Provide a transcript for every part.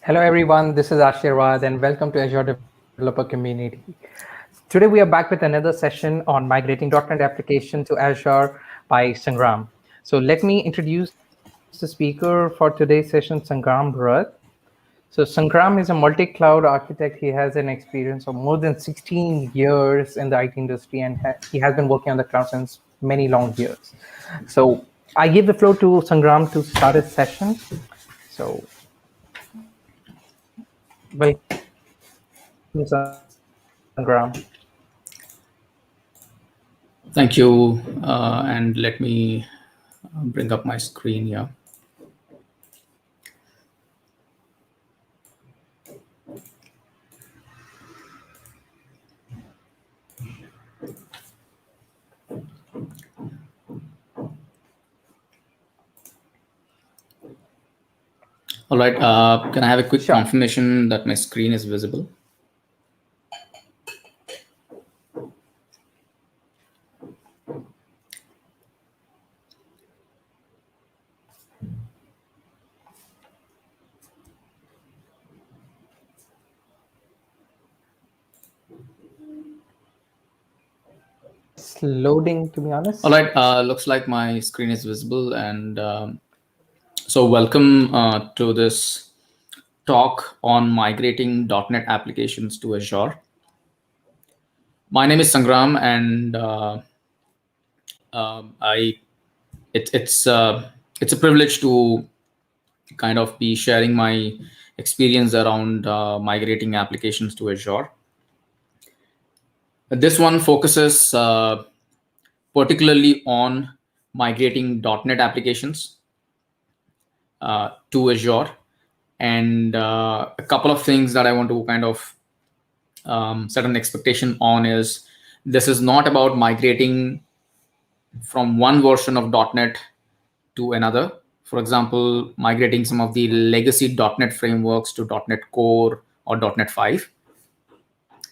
Hello everyone, this is Ashirwad and welcome to Azure Developer Community. Today we are back with another session on migrating .NET application to Azure by Sangram. So let me introduce the speaker for today's session, Sangram Bharat. So Sangram is a multi-cloud architect. He has an experience of more than 16 years in the IT industry and he has been working on the cloud since many long years. So I give the floor to Sangram to start his session. So welcome, Sangram. Thank you. And let me bring up my screen here. All right. Can I have a quick Sure. confirmation that my screen is visible? It's loading, to be honest. All right. Looks like my screen is visible. And so welcome to this talk on migrating .NET applications to Azure. My name is Sangram, and it's a privilege to kind of be sharing my experience around migrating applications to Azure. This one focuses particularly on migrating .NET applications to Azure, and a couple of things that I want to kind of set an expectation on is this is not about migrating from one version of .NET to another. For example, migrating some of the legacy .NET frameworks to .NET Core or .NET 5.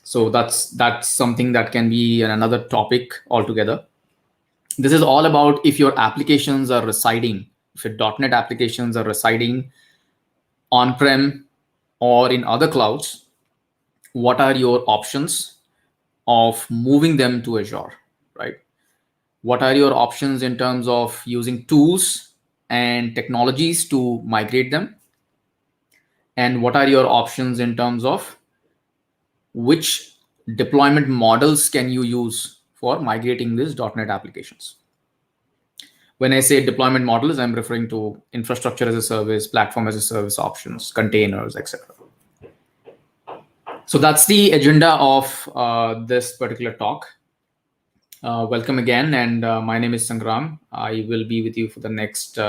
So that's something that can be another topic altogether. This is all about if your applications are residing, if your .NET applications are residing on-prem or in other clouds, what are your options of moving them to Azure, right? What are your options in terms of using tools and technologies to migrate them? And what are your options in terms of which deployment models can you use for migrating these .NET applications? When I say deployment models, I'm referring to infrastructure as a service, platform as a service options, containers, etc. So that's the agenda of this particular talk. Welcome again, and my name is Sangram. I will be with you for the next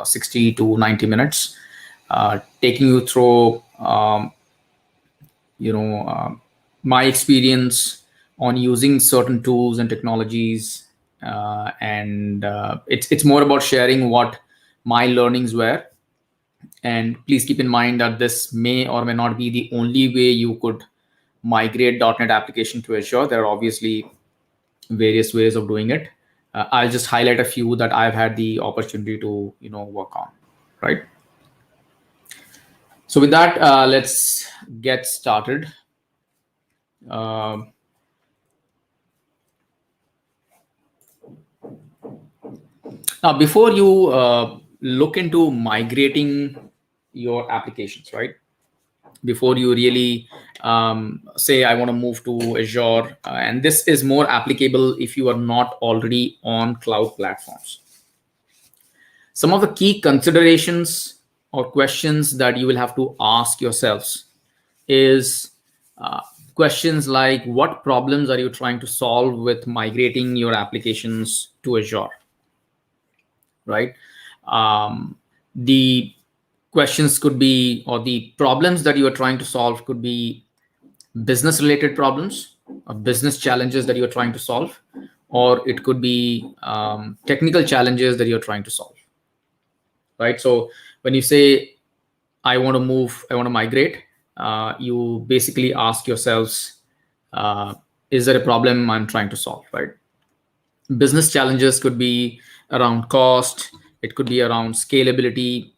60 to 90 minutes, taking you through my experience on using certain tools and technologies, and it's more about sharing what my learnings were. And please keep in mind that this may or may not be the only way you could migrate .NET application to Azure. There are obviously various ways of doing it. I'll just highlight a few that I've had the opportunity to work on, right? So with that, let's get started. Now, before you look into migrating your applications, right? Before you really say, I want to move to Azure, and this is more applicable if you are not already on cloud platforms. Some of the key considerations or questions that you will have to ask yourselves is questions like, what problems are you trying to solve with migrating your applications to Azure, right? The questions could be, or the problems that you are trying to solve could be business related problems or business challenges that you're trying to solve, or it could be technical challenges that you're trying to solve, right? So when you say, I want to migrate, you basically ask yourselves, is there a problem I'm trying to solve, right? Business challenges could be around cost, It could be around scalability.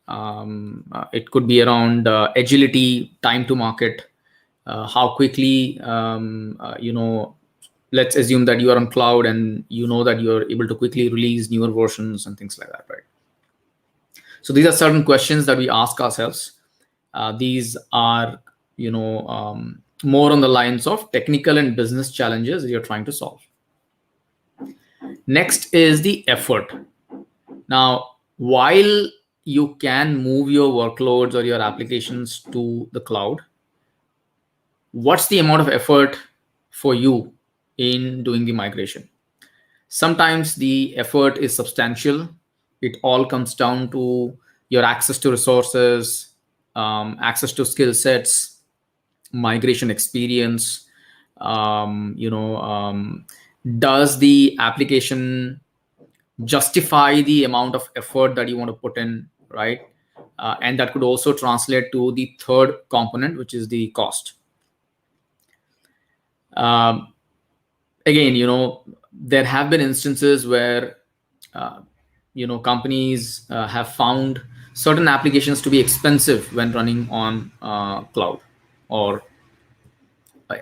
It could be around agility, time to market, how quickly, let's assume that you are on cloud and you know that you're able to quickly release newer versions and things like that, right? So these are certain questions that we ask ourselves. These are, more on the lines of technical and business challenges that you're trying to solve. Next is the effort. Now, while you can move your workloads or your applications to the cloud, what's the amount of effort for you in doing the migration? Sometimes the effort is substantial. It all comes down to your access to resources, access to skill sets, migration experience. Does the application justify the amount of effort that you want to put in, right? And that could also translate to the third component, which is the cost. Again, there have been instances where companies have found certain applications to be expensive when running on cloud, or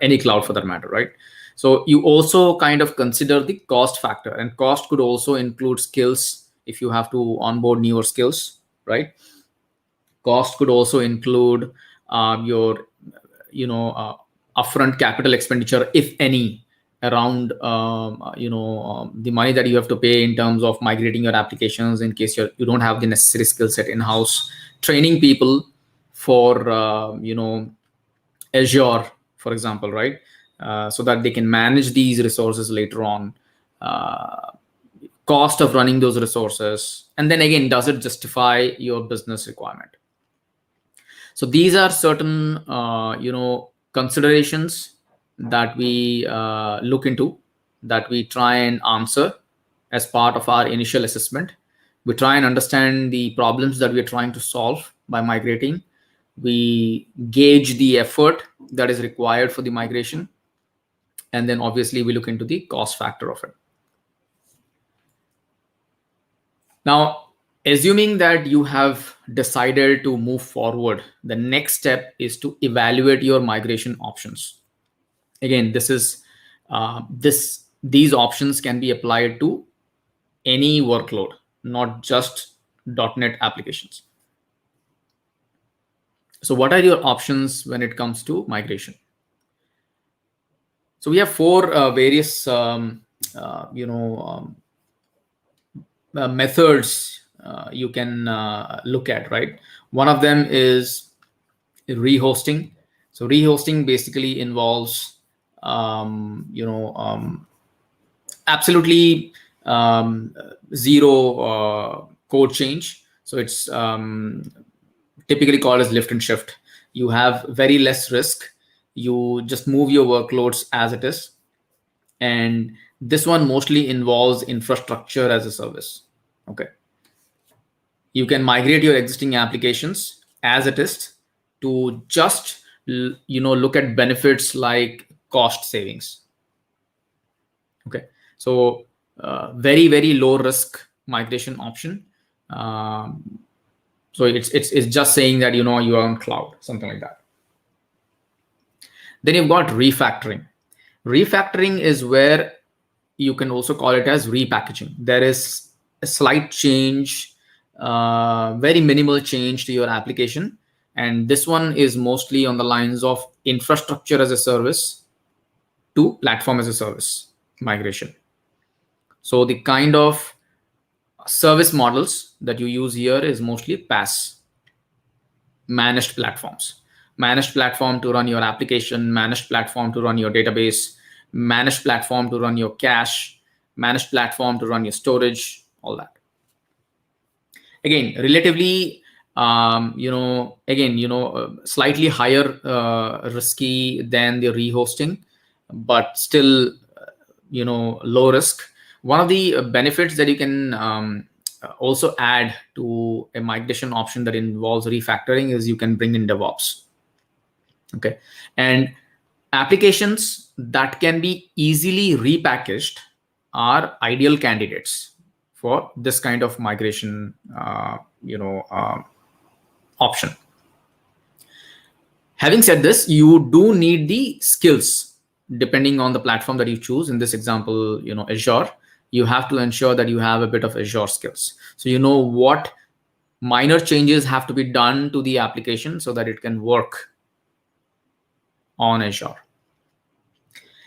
any cloud for that matter, right? So you also kind of consider the cost factor, and cost could also include skills. If you have to onboard newer skills, right? Cost could also include your upfront capital expenditure, if any, around the money that you have to pay in terms of migrating your applications, in case you don't have the necessary skill set in house, training people for Azure, for example, right? So that they can manage these resources later on. Cost of running those resources, and then again, does it justify your business requirement? So these are certain considerations that we look into, that we try and answer as part of our initial assessment. We try and understand the problems that we are trying to solve by migrating. We gauge the effort that is required for the migration, and then obviously we look into the cost factor of it. Now, assuming that you have decided to move forward, the next step is to evaluate your migration options. Again, these options can be applied to any workload, not just .NET applications. So what are your options when it comes to migration? So we have four various methods you can look at, right? One of them is rehosting. So rehosting basically involves absolutely zero code change. So it's typically called as lift and shift. You have very less risk. You just move your workloads as it is. And this one mostly involves infrastructure as a service. Okay. You can migrate your existing applications as it is to just look at benefits like cost savings. Okay. So very, very low risk migration option. So it's just saying that you are on cloud, something like that. Then you've got refactoring. Refactoring is where you can also call it as repackaging. There is a slight change, very minimal change to your application, and this one is mostly on the lines of infrastructure as a service to platform as a service migration. So the kind of service models that you use here is mostly PaaS, managed platforms. Managed platform to run your application, managed platform to run your database, managed platform to run your cache, managed platform to run your storage, all that. Again, relatively, slightly higher risky than the rehosting, but still, low risk. One of the benefits that you can also add to a migration option that involves refactoring is you can bring in DevOps. Okay. And applications that can be easily repackaged are ideal candidates for this kind of migration, option. Having said this, you do need the skills depending on the platform that you choose. In this example, Azure, you have to ensure that you have a bit of Azure skills. So you know what minor changes have to be done to the application so that it can work on Azure.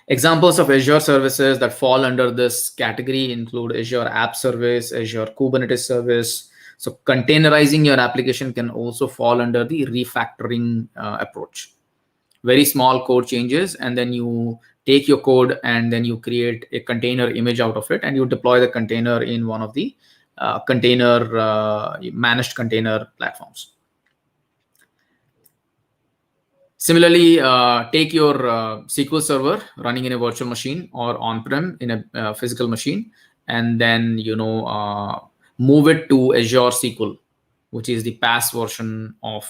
Examples of Azure services that fall under this category include Azure App Service, Azure Kubernetes Service. So containerizing your application can also fall under the refactoring approach. Very small code changes, and then you take your code and then you create a container image out of it, and you deploy the container in one of the managed container platforms. Similarly, take your SQL Server running in a virtual machine or on-prem in a physical machine, and then move it to Azure SQL, which is the PaaS version of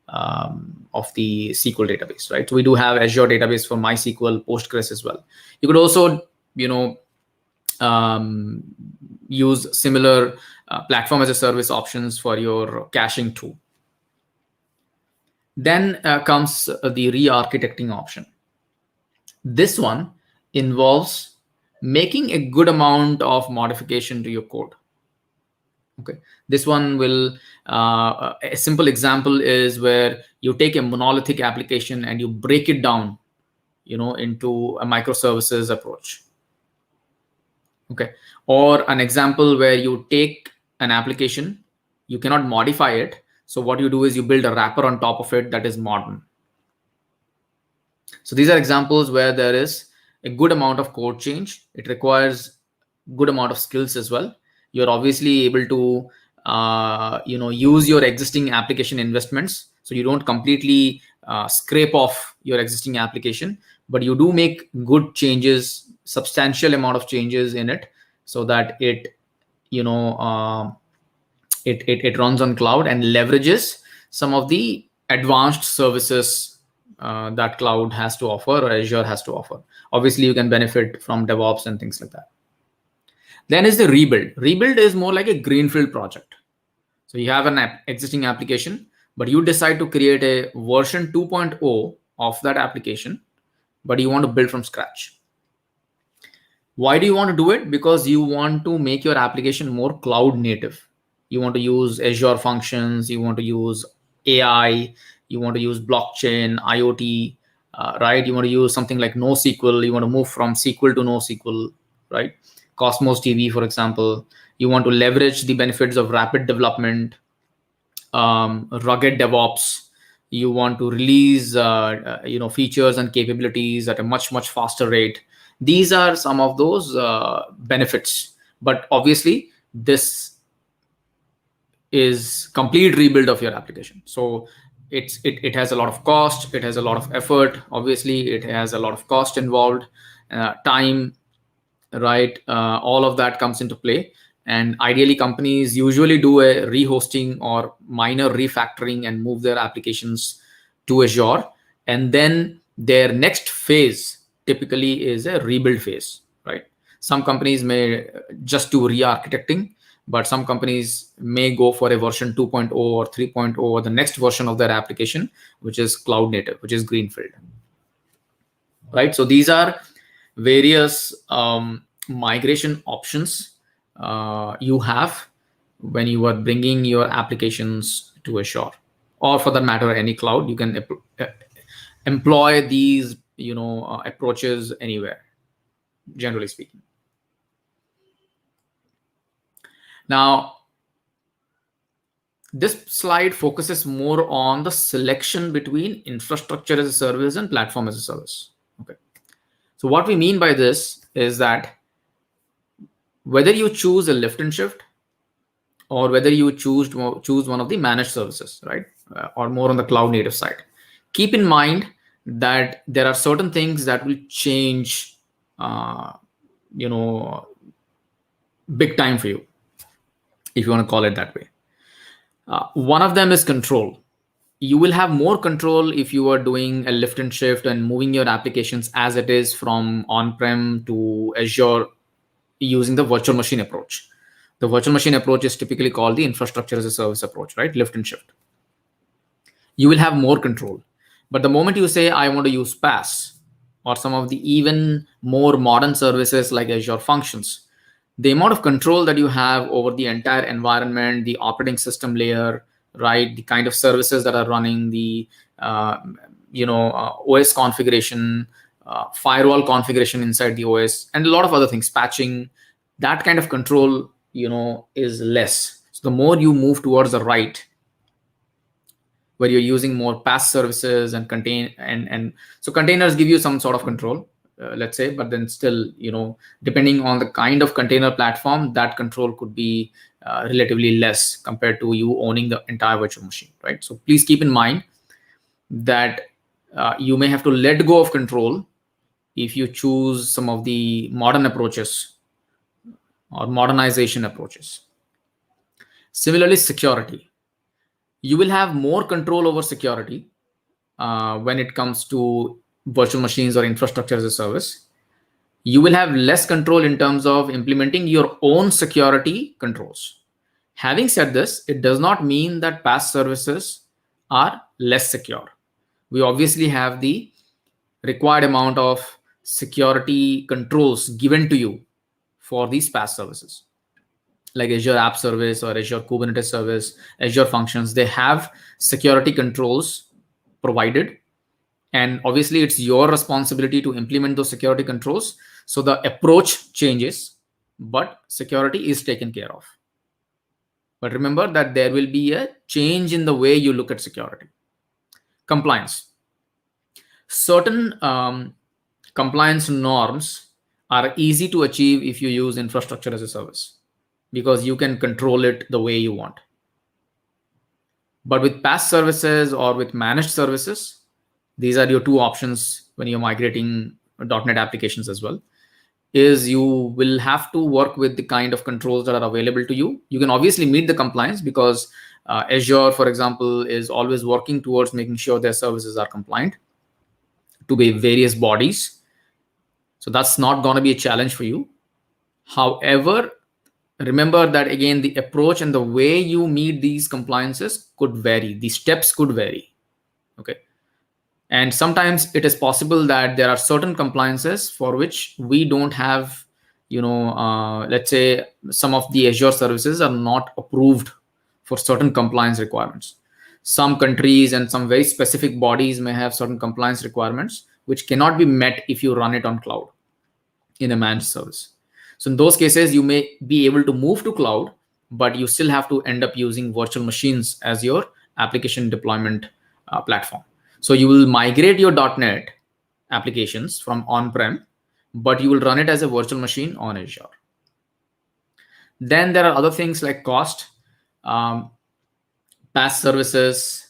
the SQL database, right? So we do have Azure database for MySQL, Postgres as well. You could also, use similar platform as a service options for your caching too. Then comes the re-architecting option. This one involves making a good amount of modification to your code. Okay, this one will, a simple example is where you take a monolithic application and you break it down, into a microservices approach. Okay, or an example where you take an application, you cannot modify it. So what you do is you build a wrapper on top of it that is modern. So these are examples where there is a good amount of code change. It requires good amount of skills as well. You're obviously able to use your existing application investments, so you don't completely scrape off your existing application, but you do make good changes, substantial amount of changes in it, so that it it runs on cloud and leverages some of the advanced services that cloud has to offer or Azure has to offer. Obviously, you can benefit from DevOps and things like that. Then is the rebuild. Rebuild is more like a greenfield project. So you have an existing application, but you decide to create a version 2.0 of that application, but you want to build from scratch. Why do you want to do it? Because you want to make your application more cloud native. You want to use Azure functions, you want to use AI, you want to use blockchain, IoT, right? You want to use something like NoSQL, you want to move from SQL to NoSQL, right? Cosmos DB, for example. You want to leverage the benefits of rapid development, rugged DevOps. You want to release features and capabilities at a much faster rate. These are some of those benefits. But obviously, this is complete rebuild of your application. So it has a lot of cost. It has a lot of effort. Obviously, it has a lot of cost involved, time, right? All of that comes into play. And ideally, companies usually do a rehosting or minor refactoring and move their applications to Azure. And then their next phase typically is a rebuild phase, right? Some companies may just do re-architecting, but some companies may go for a version 2.0 or 3.0 or the next version of their application, which is cloud native, which is greenfield, right? So these are various migration options you have when you are bringing your applications to Azure, or for that matter, any cloud. You can employ these approaches anywhere, generally speaking. Now, this slide focuses more on the selection between infrastructure as a service and platform as a service. Okay. So what we mean by this is that whether you choose a lift and shift or whether you choose one of the managed services, right, or more on the cloud native side, keep in mind that there are certain things that will change, big time for you, if you want to call it that way. One of them is control. You will have more control if you are doing a lift and shift and moving your applications as it is from on-prem to Azure using the virtual machine approach. The virtual machine approach is typically called the infrastructure as a service approach, right? Lift and shift. You will have more control. But the moment you say, I want to use PaaS or some of the even more modern services like Azure Functions, the amount of control that you have over the entire environment, the operating system layer, right? The kind of services that are running, the OS configuration, firewall configuration inside the OS, and a lot of other things, patching, that kind of control, is less. So the more you move towards the right, where you're using more PaaS services and so containers give you some sort of control, let's say, but then still, depending on the kind of container platform, that control could be relatively less compared to you owning the entire virtual machine, right? So please keep in mind that you may have to let go of control if you choose some of the modern approaches or modernization approaches. Similarly, security. You will have more control over security when it comes to virtual machines or infrastructure as a service. You will have less control in terms of implementing your own security controls. Having said this, it does not mean that PaaS services are less secure. We obviously have the required amount of security controls given to you for these PaaS services, like Azure App Service or Azure Kubernetes Service, Azure Functions. They have security controls provided. And obviously, it's your responsibility to implement those security controls. So the approach changes, but security is taken care of. But remember that there will be a change in the way you look at security. Compliance. Certain compliance norms are easy to achieve if you use infrastructure as a service, because you can control it the way you want. But with PaaS services or with managed services, these are your two options when you're migrating .NET applications as well, is you will have to work with the kind of controls that are available to you. You can obviously meet the compliance because Azure, for example, is always working towards making sure their services are compliant to be various bodies. So that's not going to be a challenge for you. However, remember that again, the approach and the way you meet these compliances could vary. The steps could vary. Okay. And sometimes it is possible that there are certain compliances for which we don't have, let's say some of the Azure services are not approved for certain compliance requirements. Some countries and some very specific bodies may have certain compliance requirements which cannot be met if you run it on cloud in a managed service. So in those cases, you may be able to move to cloud, but you still have to end up using virtual machines as your application deployment platform. So you will migrate your .NET applications from on-prem, but you will run it as a virtual machine on Azure. Then there are other things like cost. PaaS services,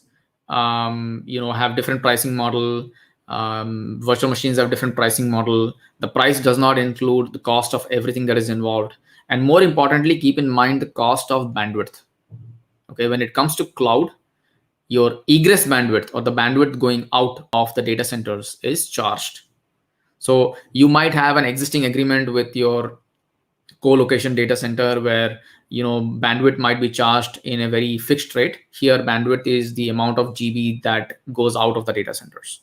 have different pricing model. Virtual machines have different pricing model. The price does not include the cost of everything that is involved. And more importantly, keep in mind the cost of bandwidth. Okay, when it comes to cloud, your egress bandwidth or the bandwidth going out of the data centers is charged. So you might have an existing agreement with your co-location data center where bandwidth might be charged in a very fixed rate. Here, bandwidth is the amount of GB that goes out of the data centers.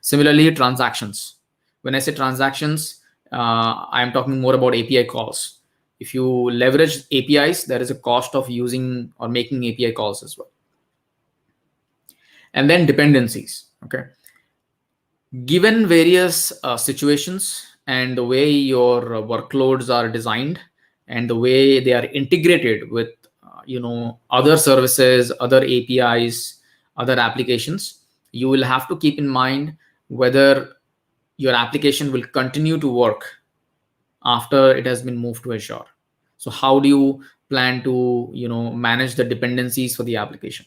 Similarly, transactions. When I say transactions, I'm talking more about API calls. If you leverage APIs, there is a cost of using or making API calls as well. And then dependencies. Okay. Given various situations and the way your workloads are designed and the way they are integrated with other services, other APIs, other applications, you will have to keep in mind whether your application will continue to work after it has been moved to Azure. So how do you plan to manage the dependencies for the application?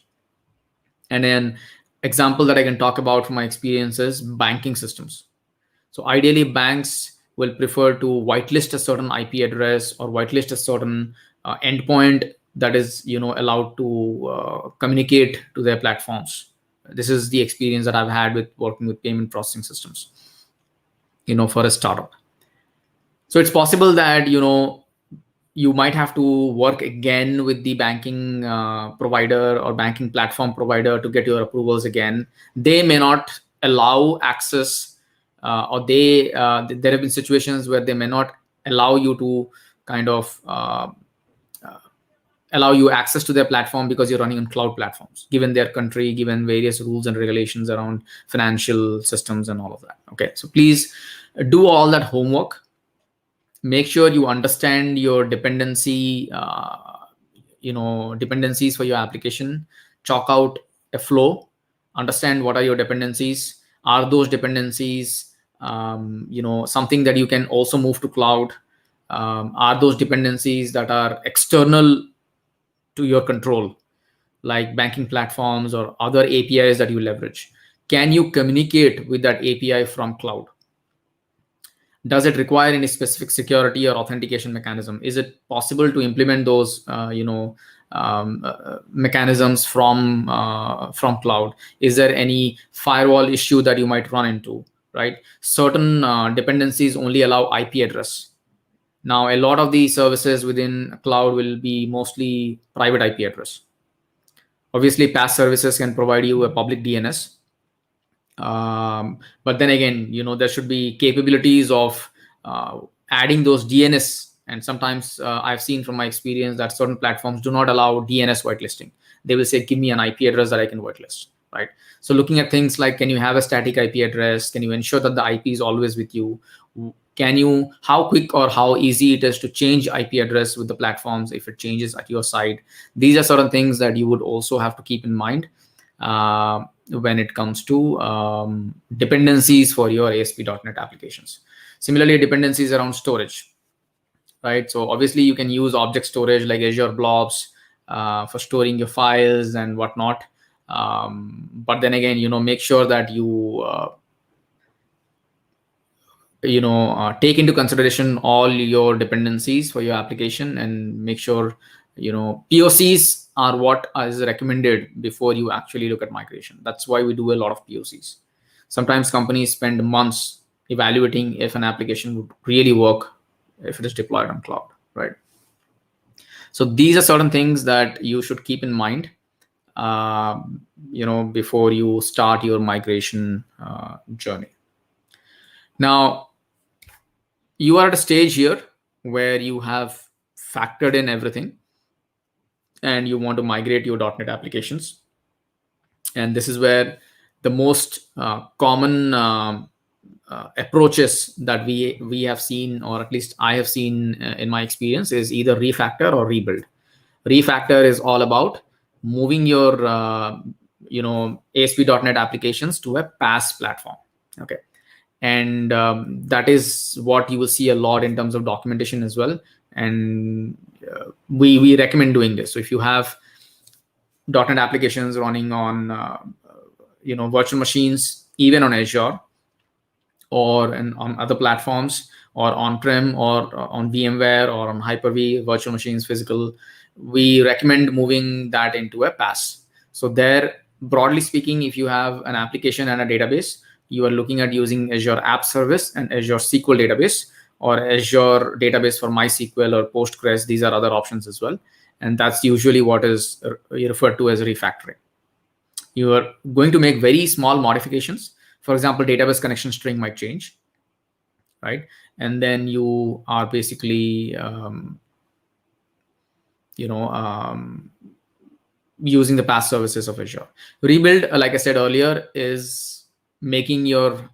And then example that I can talk about from my experience is banking systems. So ideally, banks will prefer to whitelist a certain IP address or whitelist a certain endpoint that is allowed to communicate to their platforms. This is the experience that I've had with working with payment processing systems, for a startup. So it's possible that you might have to work again with the banking provider or banking platform provider to get your approvals again. They may not allow access, or there have been situations where they may not allow you to kind of allow you access to their platform because you're running on cloud platforms, given their country, given various rules and regulations around financial systems and all of that. Okay, so please do all that homework. Make sure you understand your dependencies for your application. Chalk out a flow. Understand what are your dependencies. Are those dependencies something that you can also move to cloud? Are those dependencies that are external to your control, like banking platforms or other APIs that you leverage? Can you communicate with that API from cloud? Does it require any specific security or authentication mechanism? Is it possible to implement those mechanisms from cloud? Is there any firewall issue that you might run into? Right, certain dependencies only allow IP address. Now, a lot of these services within cloud will be mostly private IP address. Obviously, PaaS services can provide you a public DNS. But then again, there should be capabilities of adding those DNS. And sometimes I've seen from my experience that certain platforms do not allow DNS whitelisting. They will say, give me an IP address that I can whitelist. Right. So looking at things like, can you have a static IP address? Can you ensure that the IP is always with you? How quick or how easy it is to change IP address with the platforms if it changes at your side? These are certain things that you would also have to keep in mind when it comes to dependencies for your ASP.NET applications. Similarly, dependencies around storage, right? So obviously you can use object storage like Azure Blobs for storing your files and whatnot. But then again, make sure that you take into consideration all your dependencies for your application, and make sure POCs are what is recommended before you actually look at migration. That's why we do a lot of POCs. Sometimes companies spend months evaluating if an application would really work if it is deployed on cloud, right? So these are certain things that you should keep in mind before you start your migration journey. Now, you are at a stage here where you have factored in everything and you want to migrate your .NET applications. And this is where the most common approaches that we have seen, or at least I have seen in my experience, is either refactor or rebuild. Refactor is all about moving your ASP.NET applications to a PaaS platform. Okay. And that is what you will see a lot in terms of documentation as well. And we recommend doing this. So if you have .NET applications running on virtual machines, even on Azure or on other platforms, or on-prem, or on VMware, or on Hyper-V virtual machines, physical, we recommend moving that into a PaaS. So there, broadly speaking, if you have an application and a database, you are looking at using Azure App Service and Azure SQL Database, or Azure Database for MySQL or Postgres. These are other options as well. And that's usually what is referred to as refactoring. You are going to make very small modifications. For example, database connection string might change, right? And then you are basically, using the PaaS services of Azure. Rebuild, like I said earlier, is making your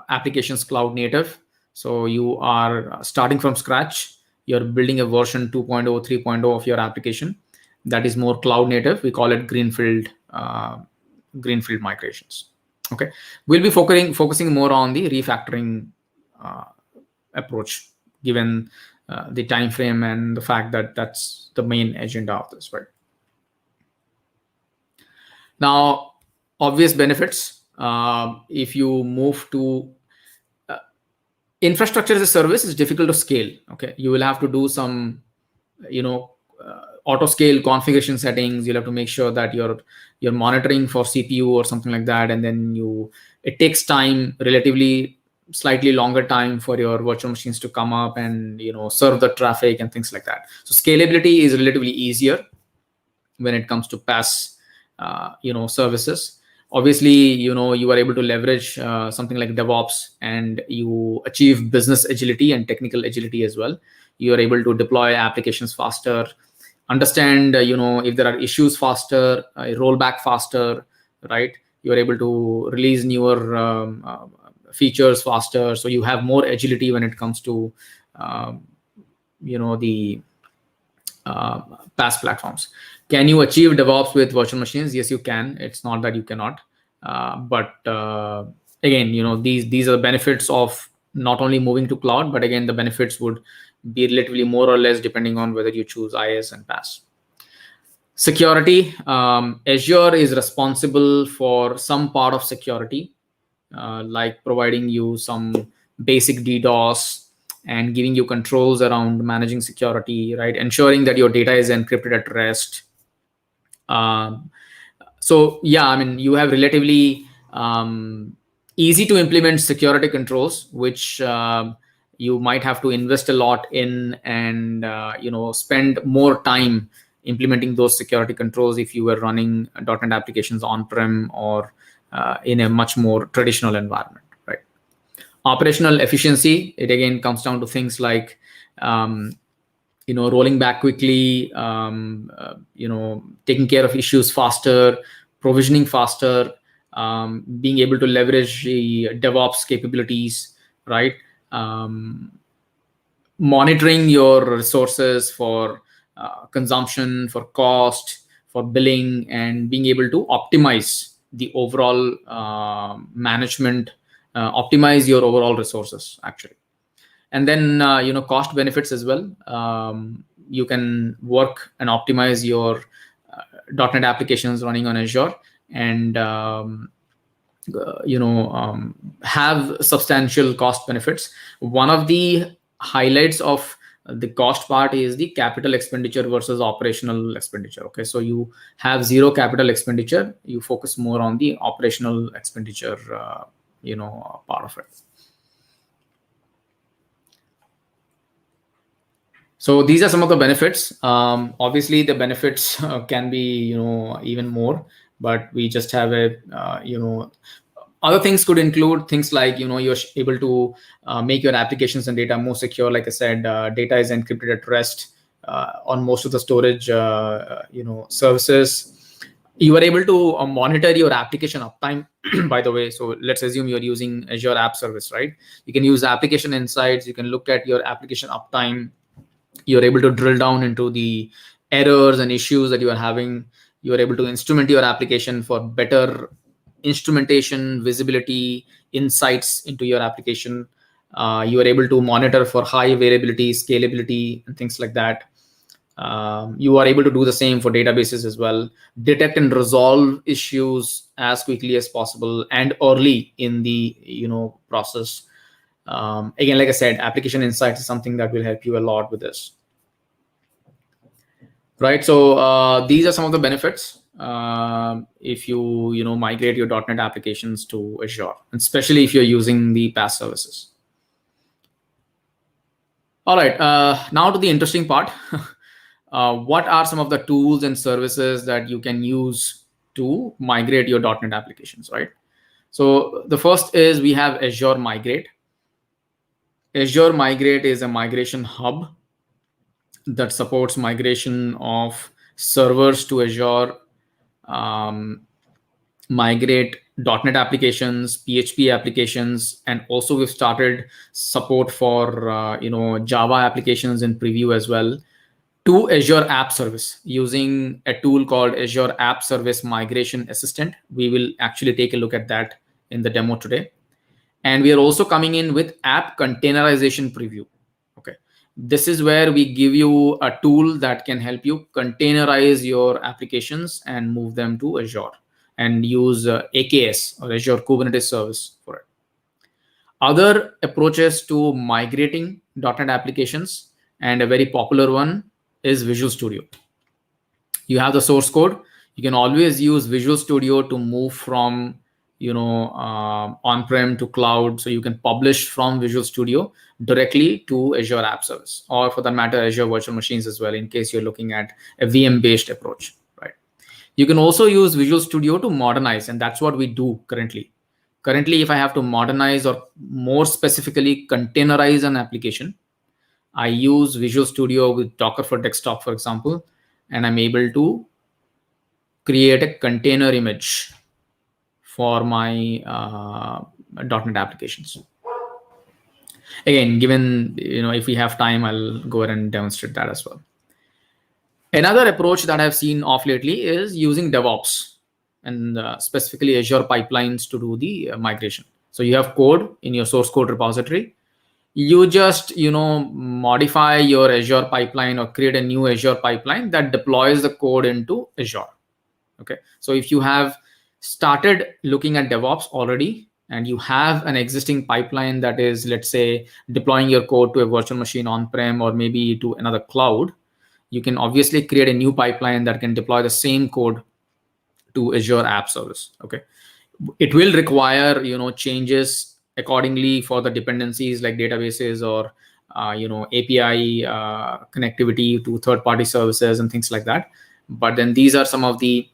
applications cloud native. So you are starting from scratch. You're building a version 2.0, 3.0 of your application that is more cloud native. We call it greenfield migrations. Okay, we'll be focusing more on the refactoring approach, given the time frame and the fact that that's the main agenda of this, right? Now, obvious benefits. If you move to infrastructure as a service, is difficult to scale. Okay, you will have to do some, auto scale configuration settings. You'll have to make sure that you're monitoring for CPU or something like that, and then it takes time relatively slightly longer time for your virtual machines to come up and serve the traffic and things like that. So scalability is relatively easier when it comes to PaaS services. Obviously, you are able to leverage something like DevOps, and you achieve business agility and technical agility as well. You are able to deploy applications faster, understand if there are issues faster, roll back faster, right? You are able to release newer features faster, so you have more agility when it comes to the PaaS platforms. Can you achieve DevOps with virtual machines? Yes, you can. It's not that you cannot. But again, these are the benefits of not only moving to cloud, but again, the benefits would be relatively more or less depending on whether you choose IaaS and PaaS. Security. Azure is responsible for some part of security, like providing you some basic DDoS and giving you controls around managing security, right? Ensuring that your data is encrypted at rest. So yeah, I mean, you have relatively easy to implement security controls, which you might have to invest a lot in, and spend more time implementing those security controls if you were running .NET applications on-prem or in a much more traditional environment, right? Operational efficiency, it again comes down to things like rolling back quickly, taking care of issues faster, provisioning faster, being able to leverage the DevOps capabilities, right? Monitoring your resources for consumption, for cost, for billing, and being able to optimize the overall management, optimize your overall resources, actually. And then cost benefits as well. You can work and optimize your .NET applications running on Azure, and have substantial cost benefits. One of the highlights of the cost part is the capital expenditure versus operational expenditure. Okay, so you have zero capital expenditure, you focus more on the operational expenditure part of it. So these are some of the benefits. Obviously, the benefits can be even more, but we just have a other things could include things like you're able to make your applications and data more secure. Like I said, data is encrypted at rest on most of the storage services. You are able to monitor your application uptime. By the way, so let's assume you're using Azure App Service, right? You can use application insights. You can look at your application uptime. You're able to drill down into the errors and issues that you are having. You are able to instrument your application for better instrumentation, visibility, insights into your application. You are able to monitor for high availability, scalability, and things like that. You are able to do the same for databases as well. Detect and resolve issues as quickly as possible and early in the process. Again, like I said, application insights is something that will help you a lot with this, right? So these are some of the benefits if you migrate your .NET applications to Azure, especially if you're using the PaaS services. All right, now to the interesting part. What are some of the tools and services that you can use to migrate your .NET applications, right? So the first is we have Azure Migrate. Azure Migrate is a migration hub that supports migration of servers to Azure, migrate .NET applications, PHP applications, and also we've started support for Java applications in preview as well, to Azure App Service using a tool called Azure App Service Migration Assistant. We will actually take a look at that in the demo today. And we are also coming in with app containerization preview. Okay, this is where we give you a tool that can help you containerize your applications and move them to Azure and use AKS or Azure Kubernetes Service for it. Other approaches to migrating .NET applications, and a very popular one is Visual Studio. You have the source code. You can always use Visual Studio to move from on-prem to cloud. So you can publish from Visual Studio directly to Azure App Service, or for that matter, Azure Virtual Machines as well, in case you're looking at a VM-based approach, right? You can also use Visual Studio to modernize, and that's what we do currently. Currently, if I have to modernize, or more specifically containerize an application, I use Visual Studio with Docker for Desktop, for example, and I'm able to create a container image for my .NET applications. Again, given if we have time, I'll go ahead and demonstrate that as well. Another approach that I've seen off lately is using DevOps, and specifically Azure pipelines to do the migration. So you have code in your source code repository. You just modify your Azure pipeline or create a new Azure pipeline that deploys the code into Azure. Okay, so if you have started looking at DevOps already, and you have an existing pipeline that is, let's say, deploying your code to a virtual machine on-prem or maybe to another cloud, you can obviously create a new pipeline that can deploy the same code to Azure App Service. Okay, it will require changes accordingly for the dependencies like databases or API connectivity to third-party services and things like that. But then these are some of the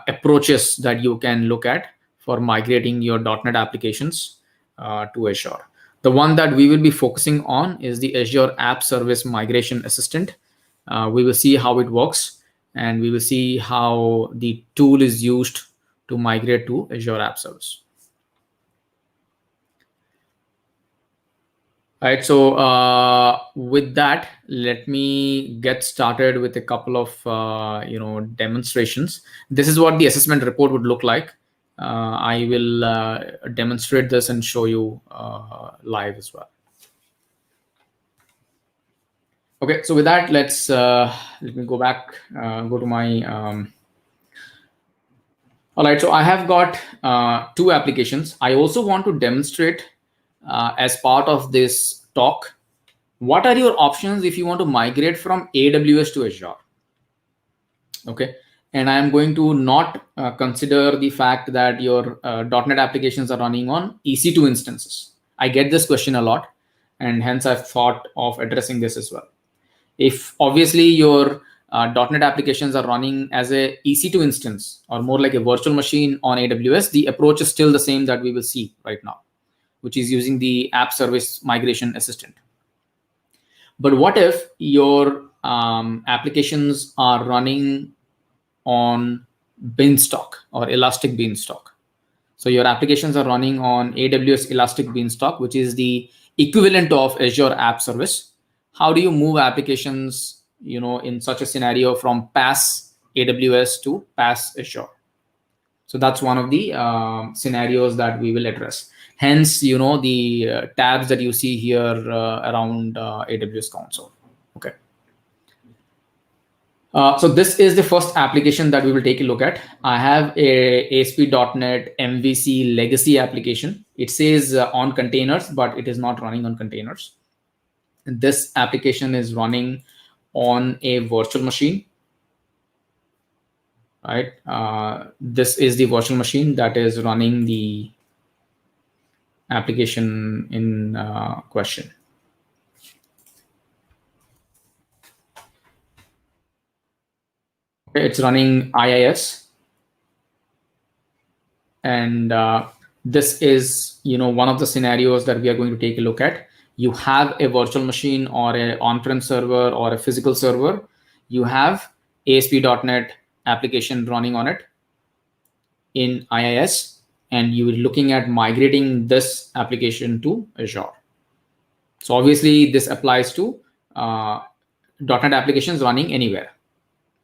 approaches that you can look at for migrating your .NET applications to Azure. The one that we will be focusing on is the Azure App Service Migration Assistant. We will see how it works, and we will see how the tool is used to migrate to Azure App Service. All right, so with that, let me get started with a couple of demonstrations. This is what the assessment report would look like. I will demonstrate this and show you live as well. Okay, so with that, let me go back, go to my. All right, so I have got two applications. I also want to demonstrate as part of this talk, what are your options if you want to migrate from AWS to Azure? Okay, and I'm going to not consider the fact that your .NET applications are running on EC2 instances. I get this question a lot, and hence I've thought of addressing this as well. If obviously your .NET applications are running as a EC2 instance, or more like a virtual machine on AWS, the approach is still the same that we will see right now, which is using the App Service Migration Assistant. But what if your applications are running on Beanstalk or Elastic Beanstalk? So your applications are running on AWS Elastic Beanstalk, which is the equivalent of Azure App Service. How do you move applications, in such a scenario from PaaS AWS to PaaS Azure? So that's one of the scenarios that we will address. Hence, the tabs that you see here around AWS console. Okay. So this is the first application that we will take a look at. I have a ASP.NET MVC legacy application. It says on containers, but it is not running on containers. This application is running on a virtual machine. Right. This is the virtual machine that is running the application in question. Okay, it's running IaaS, and this is one of the scenarios that we are going to take a look at. You have a virtual machine or an on-prem server or a physical server. You have ASP.NET application running on it in IaaS, and you're looking at migrating this application to Azure. So obviously this applies to .NET applications running anywhere,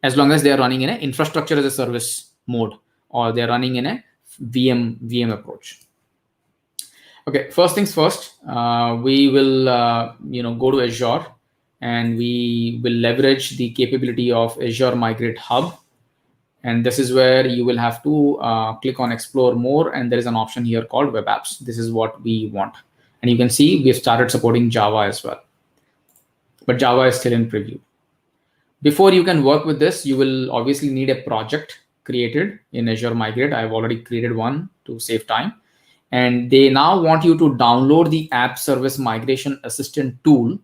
as long as they are running in an infrastructure as a service mode, or they're running in a VM approach. Okay, first things first, we will go to Azure, and we will leverage the capability of Azure Migrate Hub. And this is where you will have to click on Explore More, and there is an option here called Web Apps. This is what we want. And you can see we've started supporting Java as well, but Java is still in preview. Before you can work with this, you will obviously need a project created in Azure Migrate. I've already created one to save time. And they now want you to download the App Service Migration Assistant tool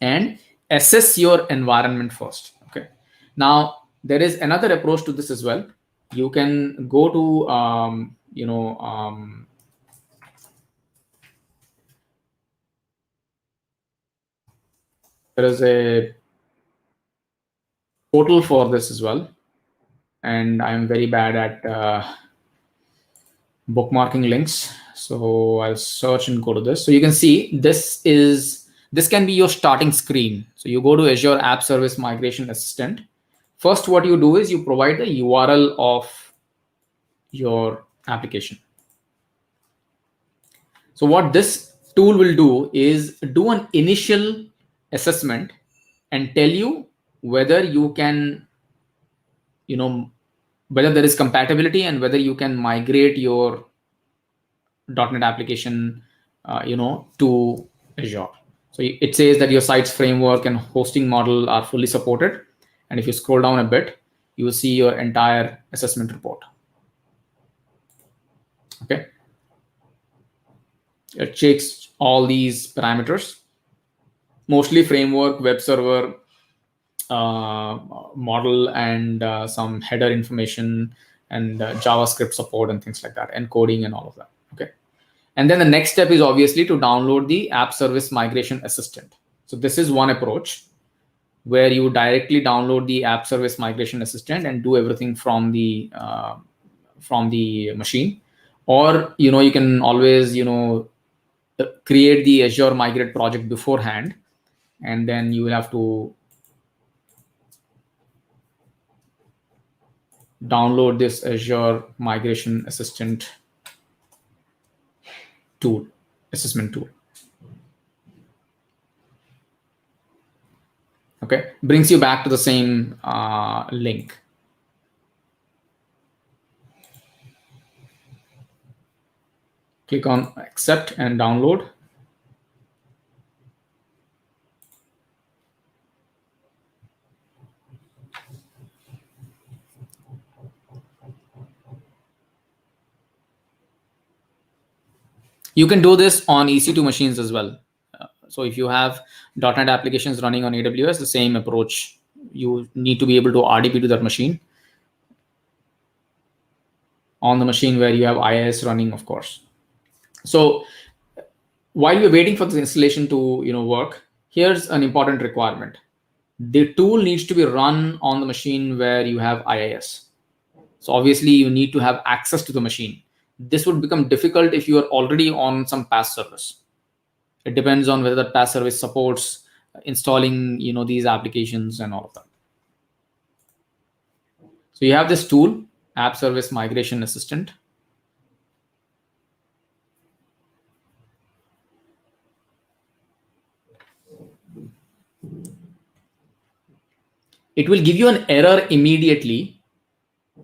and assess your environment first. Okay. Now, there is another approach to this as well. You can go to, there is a portal for this as well. And I'm very bad at bookmarking links. So I'll search and go to this. So you can see this can be your starting screen. So you go to Azure App Service Migration Assistant. First, what you do is you provide the URL of your application. So what this tool will do is do an initial assessment and tell you whether you can, whether there is compatibility and whether you can migrate your .NET application, to Azure. So it says that your site's framework and hosting model are fully supported. And if you scroll down a bit, you will see your entire assessment report. Okay. It checks all these parameters, mostly framework, web server, model, and some header information, and JavaScript support and things like that, encoding and all of that. Okay. And then the next step is obviously to download the App Service Migration Assistant. So this is one approach where you directly download the App Service Migration Assistant and do everything from the machine. Or you can always create the Azure Migrate project beforehand, and then you will have to download this Azure Migration Assistant tool, assessment tool. Okay, brings you back to the same link. Click on accept and download. You can do this on EC2 machines as well. So if you have .NET applications running on AWS, the same approach. You need to be able to RDP to that machine on the machine where you have IaaS running, of course. So while we're waiting for this installation to work, here's an important requirement. The tool needs to be run on the machine where you have IaaS. So obviously you need to have access to the machine. This would become difficult if you are already on some PaaS service. It depends on whether that PaaS service supports installing these applications and all of that. So you have this tool, App Service Migration Assistant. It will give you an error immediately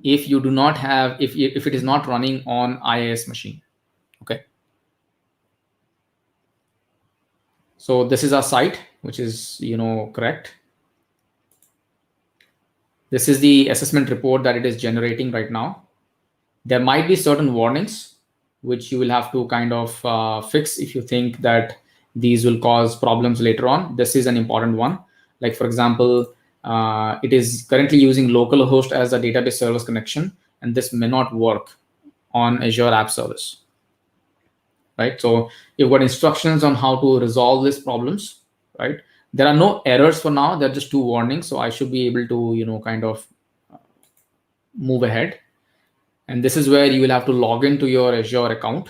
if you do not have, if it is not running on IaaS machine. Okay. So this is our site, which is correct. This is the assessment report that it is generating right now. There might be certain warnings which you will have to kind of fix if you think that these will cause problems later on. This is an important one. Like for example, it is currently using localhost as a database service connection, and this may not work on Azure App Service. Right. So you've got instructions on how to resolve these problems. Right. There are no errors for now. They're just two warnings. So I should be able to kind of move ahead. And this is where you will have to log into your Azure account.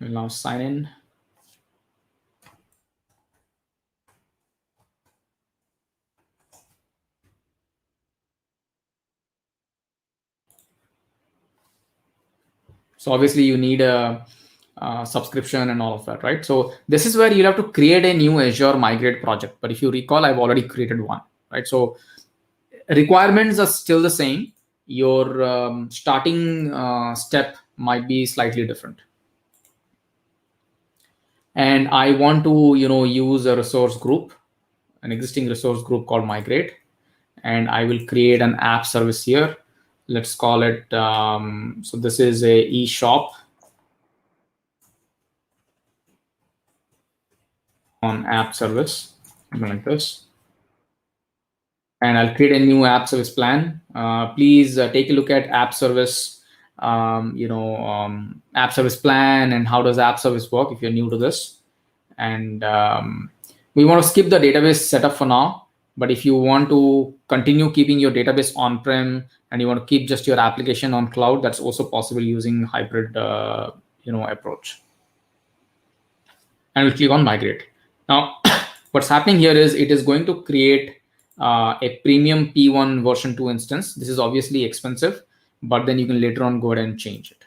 We'll now sign in. So obviously you need a subscription and all of that, right? So this is where you'll have to create a new Azure Migrate project. But if you recall, I've already created one, right? So requirements are still the same. Your starting step might be slightly different. And I want to use a resource group, an existing resource group called Migrate, and I will create an app service here. Let's call it so this is a eShop on app service, something like this. And I'll create a new app service plan. Please take a look at app service, app service plan, and how does app service work if you're new to this. And we want to skip the database setup for now. But if you want to continue keeping your database on-prem and you want to keep just your application on cloud, that's also possible using hybrid, approach. And we'll click on Migrate. Now, what's happening here is it is going to create a premium P1 version 2 instance. This is obviously expensive, but then you can later on go ahead and change it.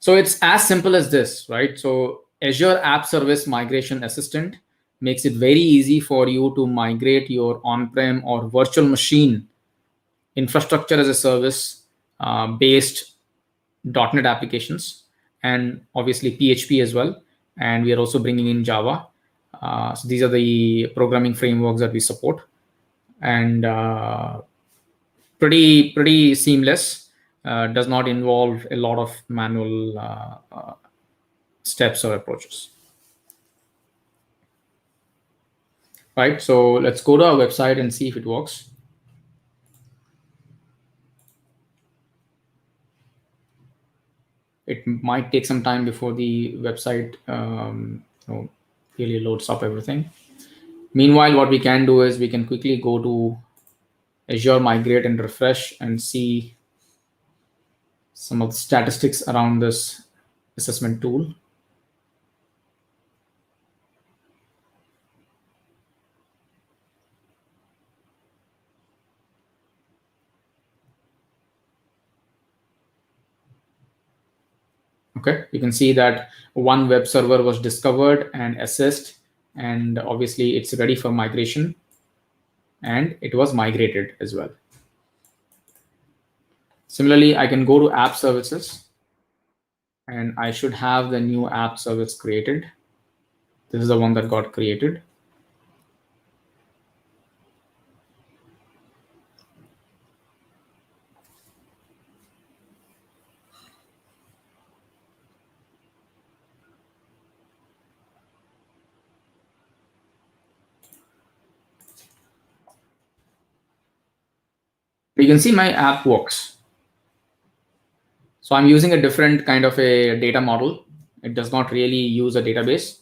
So it's as simple as this, right? So Azure App Service Migration Assistant makes it very easy for you to migrate your on-prem or virtual machine infrastructure as a service based .NET applications, and obviously PHP as well. And we are also bringing in Java. So these are the programming frameworks that we support, and pretty seamless. Does not involve a lot of manual steps or approaches. Right. So let's go to our website and see if it works. It might take some time before the website really loads up everything. Meanwhile, what we can do is we can quickly go to Azure Migrate and refresh and see some of the statistics around this assessment tool. Okay, you can see that one web server was discovered and assessed, and obviously it's ready for migration, and it was migrated as well. Similarly, I can go to app services, and I should have the new app service created. This is the one that got created. You can see my app works. So I'm using a different kind of a data model. It does not really use a database.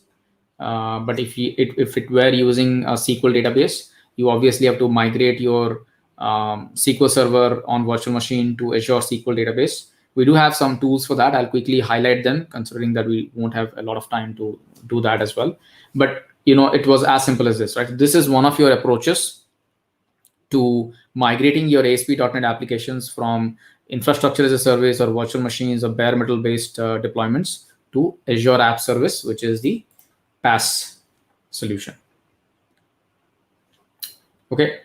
But if it were using a SQL database, you obviously have to migrate your SQL Server on virtual machine to Azure SQL database. We do have some tools for that. I'll quickly highlight them, considering that we won't have a lot of time to do that as well. But it was as simple as this, right? This is one of your approaches to migrating your ASP.NET applications from infrastructure as a service or virtual machines or bare metal based deployments to Azure App Service, which is the PaaS solution. Okay.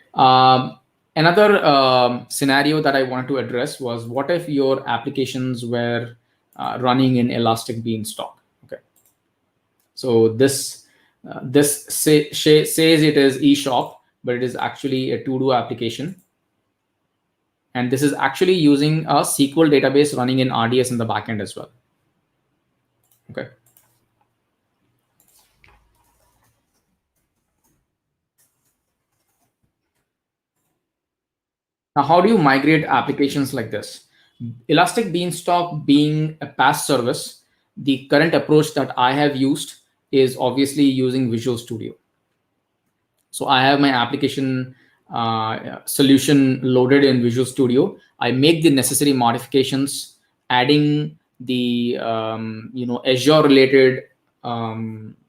Another scenario that I wanted to address was, what if your applications were running in Elastic Beanstalk? Okay. So this says it is eShop, but it is actually a to-do application. And this is actually using a SQL database running in RDS in the backend as well. Okay. Now, how do you migrate applications like this? Elastic Beanstalk being a PaaS service, the current approach that I have used is obviously using Visual Studio. So I have my application solution loaded in Visual Studio. I make the necessary modifications, adding the Azure related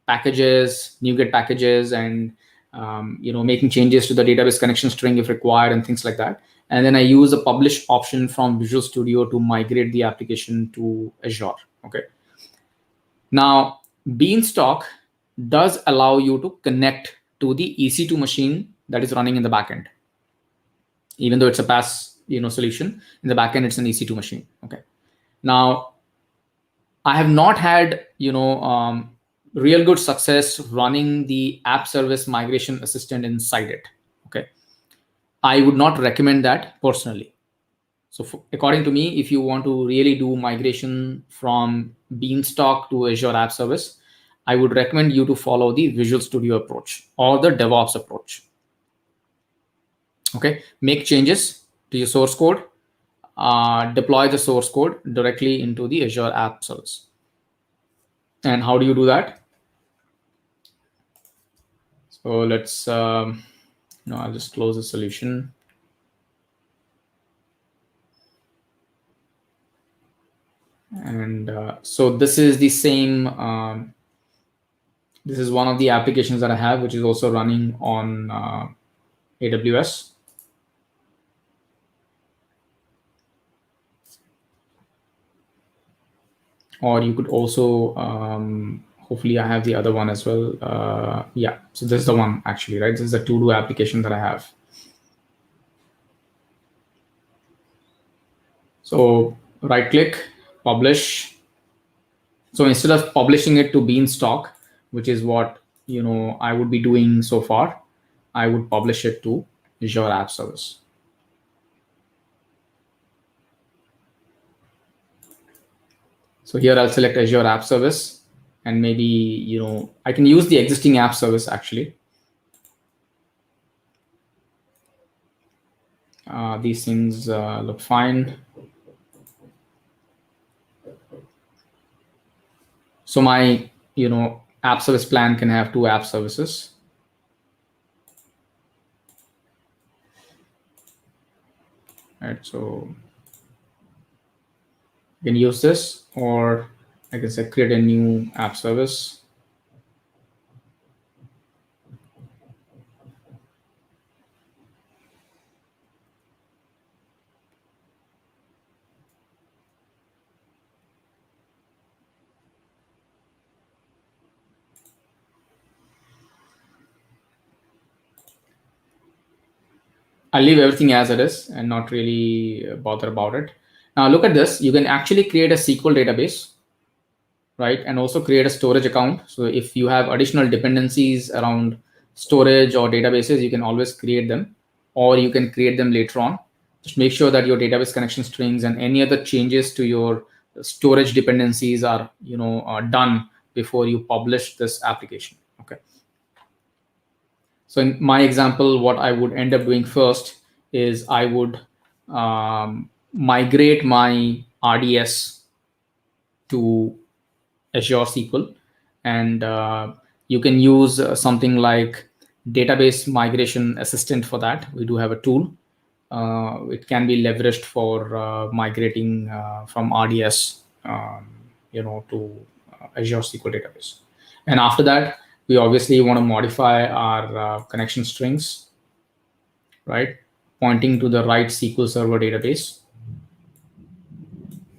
packages, NuGet packages, and making changes to the database connection string if required, and things like that. And then I use a publish option from Visual Studio to migrate the application to Azure. Okay. Now, Beanstalk does allow you to connect to the EC2 machine that is running in the backend. Even though it's a PaaS solution, in the backend it's an EC2 machine. Okay. Now, I have not had real good success running the app service migration assistant inside it. Okay. I would not recommend that personally. So according to me, if you want to really do migration from Beanstalk to Azure App Service, I would recommend you to follow the Visual Studio approach or the DevOps approach. Okay, make changes to your source code, deploy the source code directly into the Azure App Service. And how do you do that? So let's, I'll just close the solution. And so this is the same, this is one of the applications that I have, which is also running on AWS. Or you could also, hopefully I have the other one as well. Yeah, so this is the one actually, right? This is a to-do application that I have. So right click, publish. So instead of publishing it to Beanstalk, which is what I would be doing so far, I would publish it to Azure App Service. So here I'll select Azure App Service, and maybe I can use the existing app service actually. These things look fine. So my app service plan can have 2 app services. Right, so I can use this, or I can say create a new app service. I'll leave everything as it is and not really bother about it. Now look at this. You can actually create a SQL database, right? And also create a storage account. So if you have additional dependencies around storage or databases, you can always create them, or you can create them later on. Just make sure that your database connection strings and any other changes to your storage dependencies are done before you publish this application. Okay. So in my example, what I would end up doing first is I would migrate my RDS to Azure SQL, and you can use something like database migration assistant for that. We do have a tool. It can be leveraged for migrating from RDS, to Azure SQL database. And after that, we obviously want to modify our connection strings, right? Pointing to the right SQL Server database.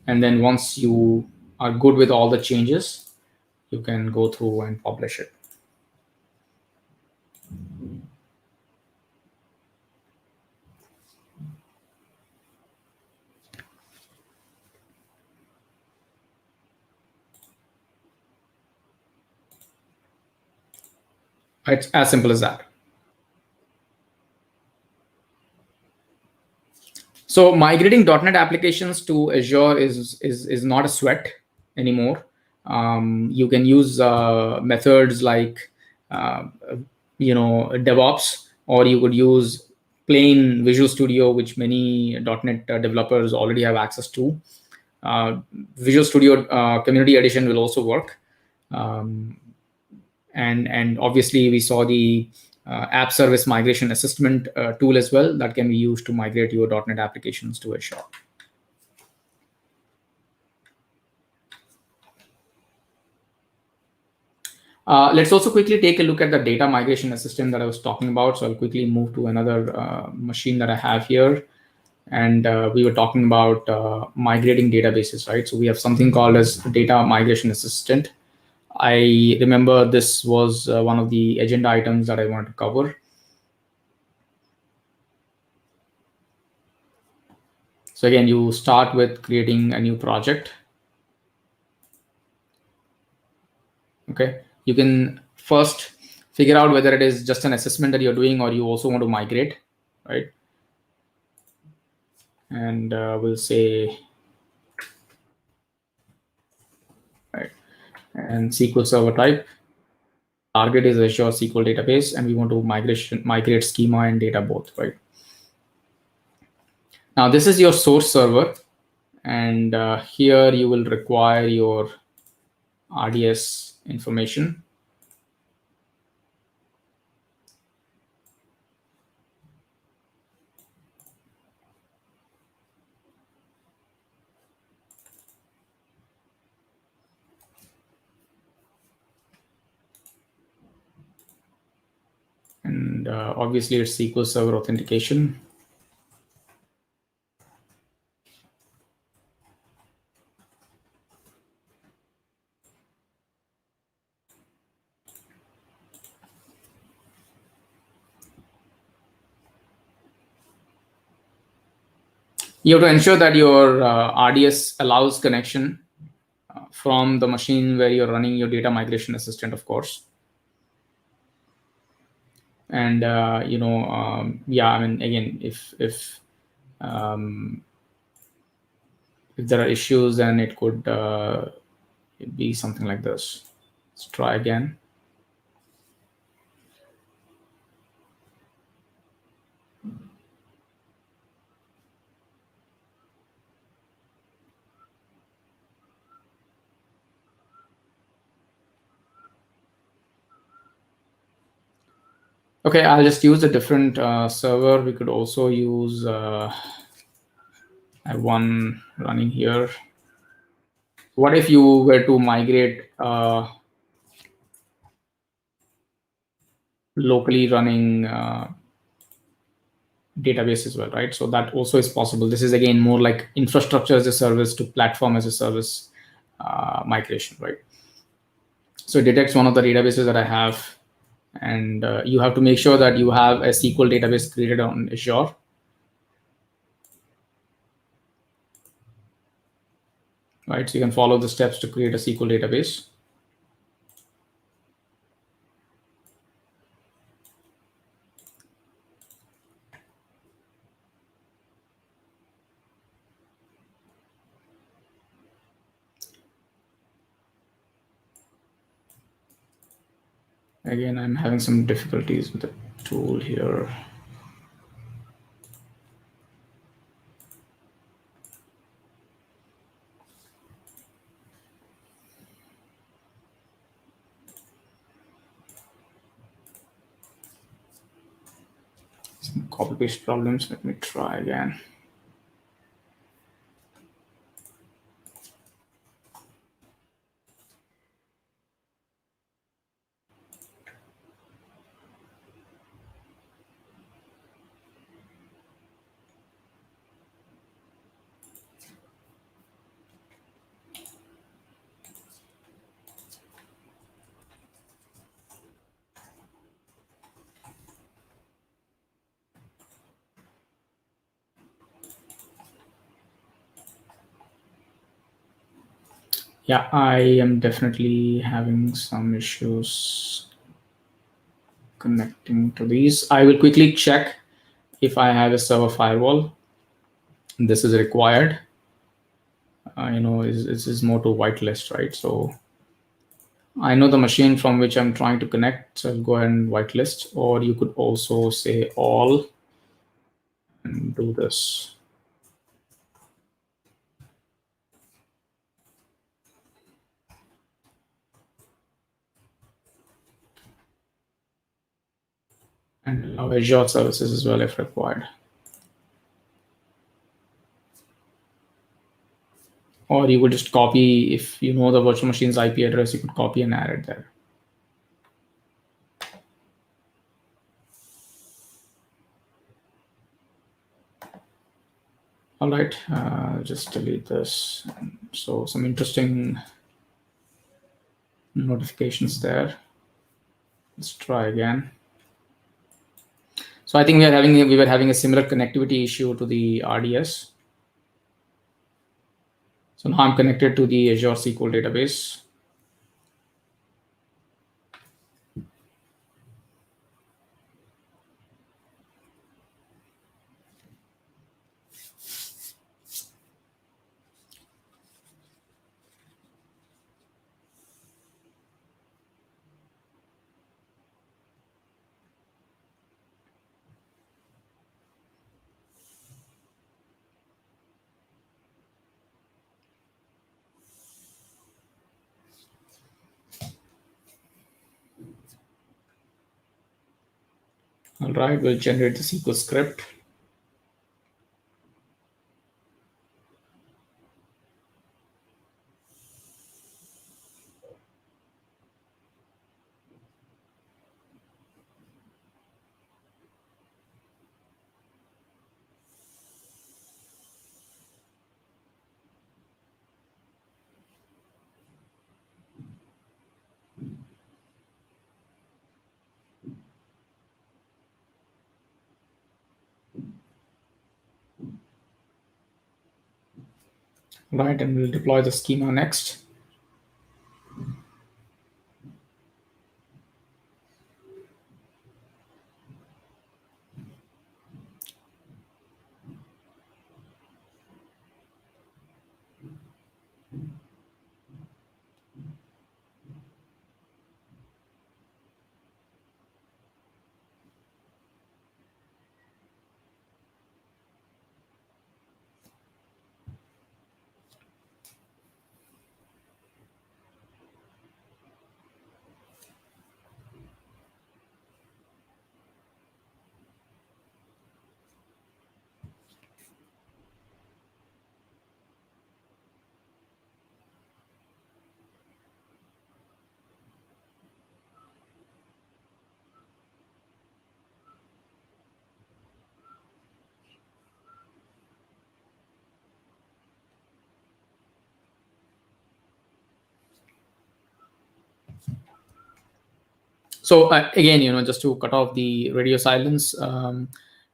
And then once you are good with all the changes, you can go through and publish it. It's as simple as that. So migrating .NET applications to Azure is not a sweat anymore. You can use methods like DevOps, or you could use plain Visual Studio, which many .NET developers already have access to. Visual Studio Community Edition will also work. And obviously we saw the app service migration assessment tool as well that can be used to migrate your .NET applications to Azure. Let's also quickly take a look at the data migration assistant that I was talking about. So I'll quickly move to another machine that I have here. And we were talking about migrating databases, right? So we have something called as data migration assistant. I remember this was one of the agenda items that I wanted to cover. So again, you start with creating a new project. Okay, you can first figure out whether it is just an assessment that you're doing or you also want to migrate, right? And we'll say, right, and SQL Server type. Target is Azure SQL database, and we want to migrate schema and data both, right? Now this is your source server, and here you will require your RDS information. And obviously it's SQL Server authentication. You have to ensure that your RDS allows connection from the machine where you're running your data migration assistant, of course. And yeah, I mean, again, if there are issues, then it could be something like this. Let's try again. Okay, I'll just use a different server. We could also use I have one running here. What if you were to migrate locally running database as well, right? So that also is possible. This is again more like infrastructure as a service to platform as a service migration, right? So it detects one of the databases that I have, and you have to make sure that you have a SQL database created on Azure. Right, so you can follow the steps to create a SQL database. Again, I'm having some difficulties with the tool here. Some copy paste problems. Let me try again. Yeah, I am definitely having some issues connecting to these. I will quickly check if I have a server firewall. This is required. This is more to whitelist, right? So I know the machine from which I'm trying to connect, so I'll go ahead and whitelist, or you could also say all and do this. And allow Azure services as well if required. Or you could just copy, if you know the virtual machine's IP address, you could copy and add it there. All right, just delete this. So some interesting notifications there. Let's try again. So I think we were having a similar connectivity issue to the RDS. So now I'm connected to the Azure SQL database. All right, we'll generate the SQL script. Right, and we'll deploy the schema next. So again, just to cut off the radio silence,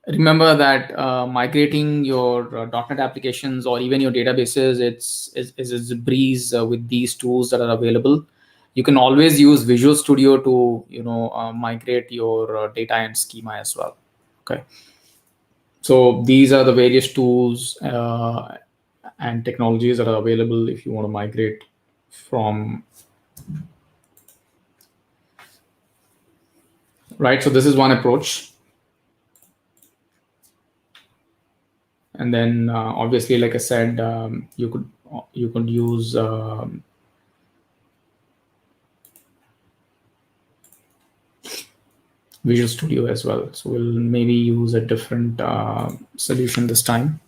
remember that migrating your .NET applications or even your databases, it's a breeze with these tools that are available. You can always use Visual Studio to migrate your data and schema as well. Okay, so these are the various tools and technologies that are available if you want to migrate from. Right, so this is one approach. And then obviously, like I said, you could use Visual Studio as well. So we'll maybe use a different solution this time.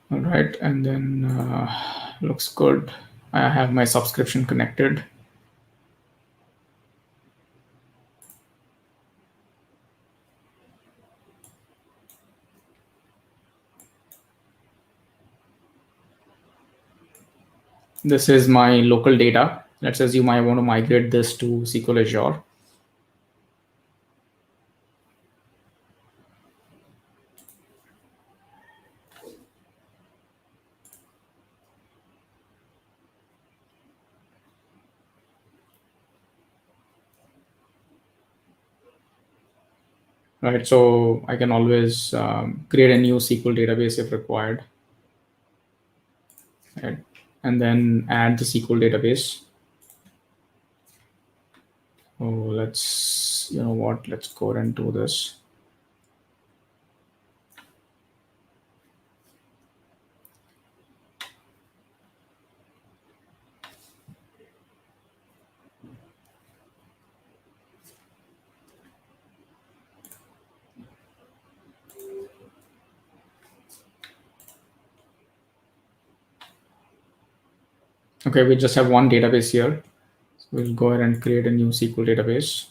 All right, and then looks good. I have my subscription connected. This is my local data. Let's assume I want to migrate this to SQL Azure. Right, so I can always create a new SQL database if required. Right. and then add the SQL database. Oh, let's, you know what, let's go ahead and do this. Okay, we just have one database here. So we'll go ahead and create a new SQL database.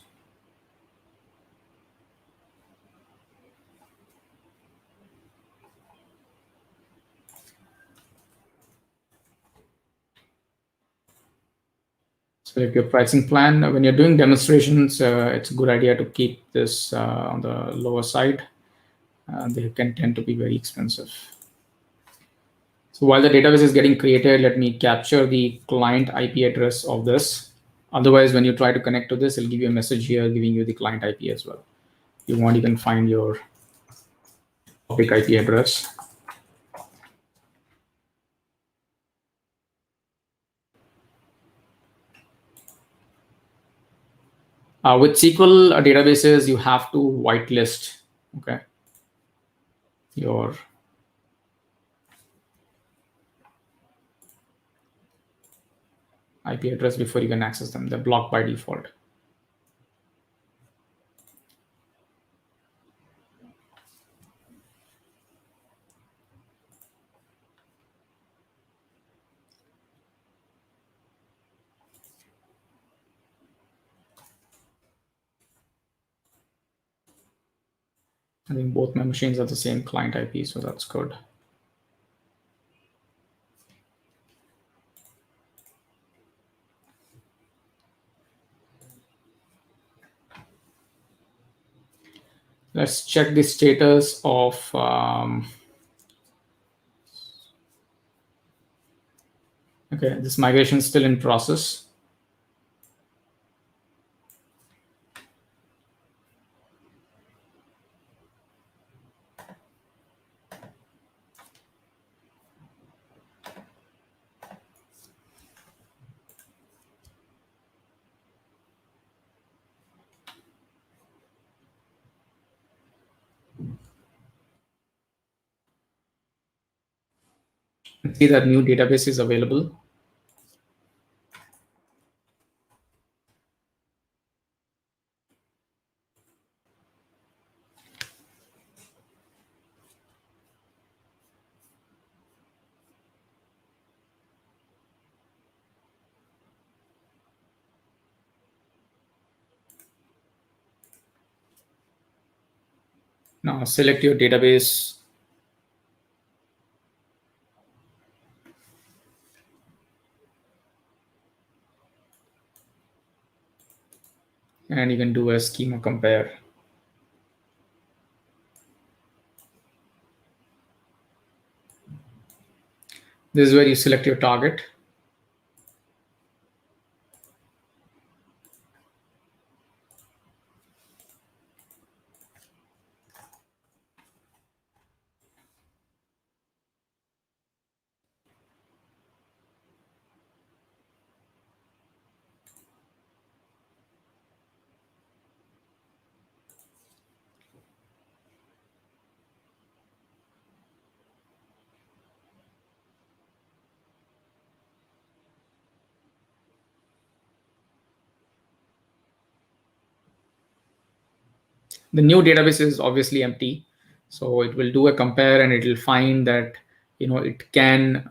Select your pricing plan. When you're doing demonstrations, it's a good idea to keep this on the lower side. They can tend to be very expensive. So while the database is getting created, let me capture the client IP address of this. Otherwise, when you try to connect to this, it'll give you a message here giving you the client IP as well. You won't even find your public IP address. With SQL databases, you have to whitelist, okay, your IP address before you can access them. They're blocked by default. I think both my machines are the same client IP, so that's good. Let's check the status of okay, this migration is still in process. See that new database is available. Now select your database. And you can do a schema compare. This is where you select your target. The new database is obviously empty, so it will do a compare and it will find that, you know, it can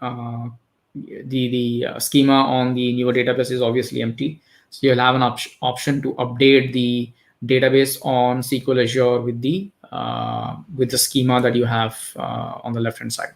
the schema on the newer database is obviously empty. So you'll have an option to update the database on SQL Azure with the schema that you have on the left hand side.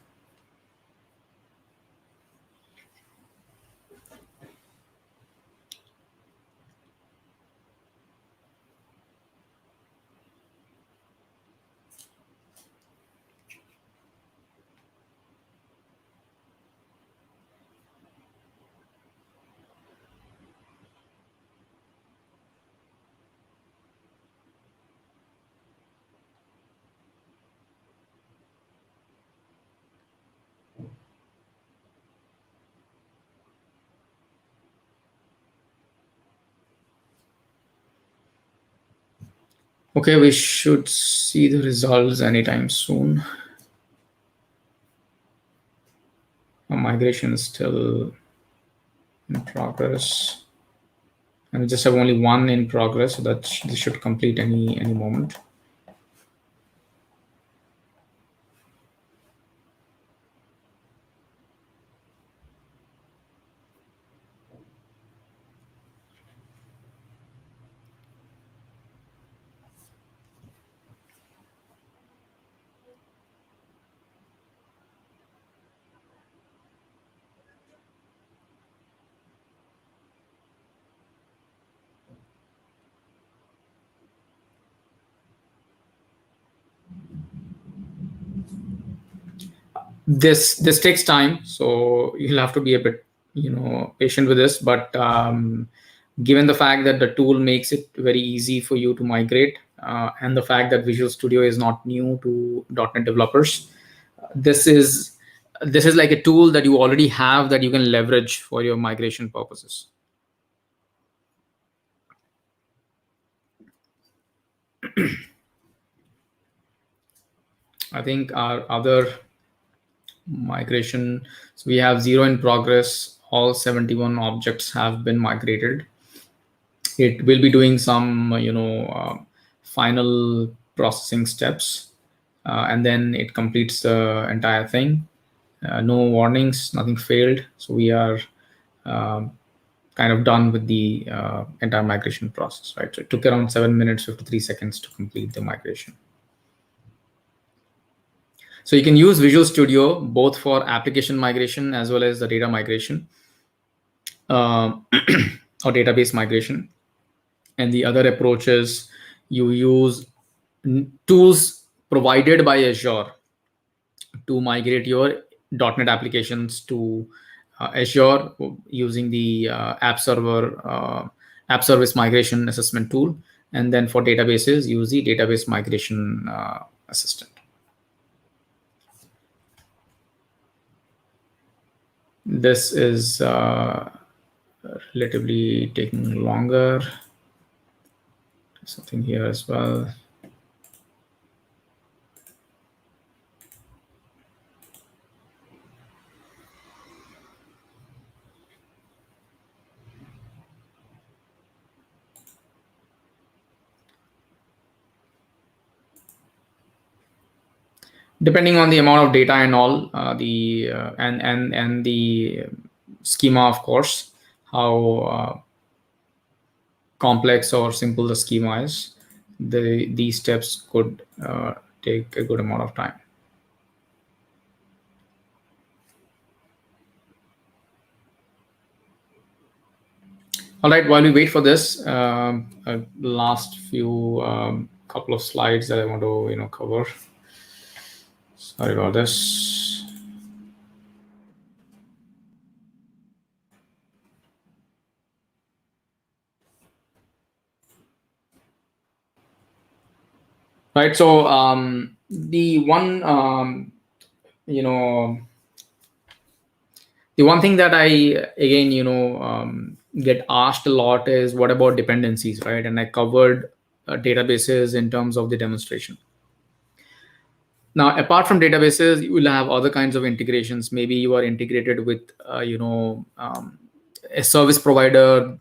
Okay, we should see the results anytime soon. Migration is still in progress, and we just have only one in progress, so that this should complete any moment. This takes time, so you'll have to be a bit patient with this. But given the fact that the tool makes it very easy for you to migrate, and the fact that Visual Studio is not new to .NET developers, this is this is like a tool that you already have that you can leverage for your migration purposes. I think our other migration, so we have 0 in progress. All 71 objects have been migrated. It will be doing some final processing steps, and then it completes the entire thing. No warnings, nothing failed, so we are kind of done with the entire migration process, right? So it took around 7 minutes 53 seconds to complete the migration. So you can use Visual Studio both for application migration as well as the data migration, or database migration. And the other approach is you use tools provided by Azure to migrate your .NET applications to Azure using the app service migration assessment tool. And then for databases, use the database migration assistant. This is relatively taking longer. Something here as well. Depending on the amount of data and all, the and the schema, of course, how complex or simple the schema is, these steps could take a good amount of time. All right, while we wait for this, last few couple of slides that I want to cover. Sorry about this. Right, so the one the one thing that I again get asked a lot is, what about dependencies, right? And I covered databases in terms of the demonstration. Now, apart from databases, you will have other kinds of integrations. Maybe you are integrated with a service provider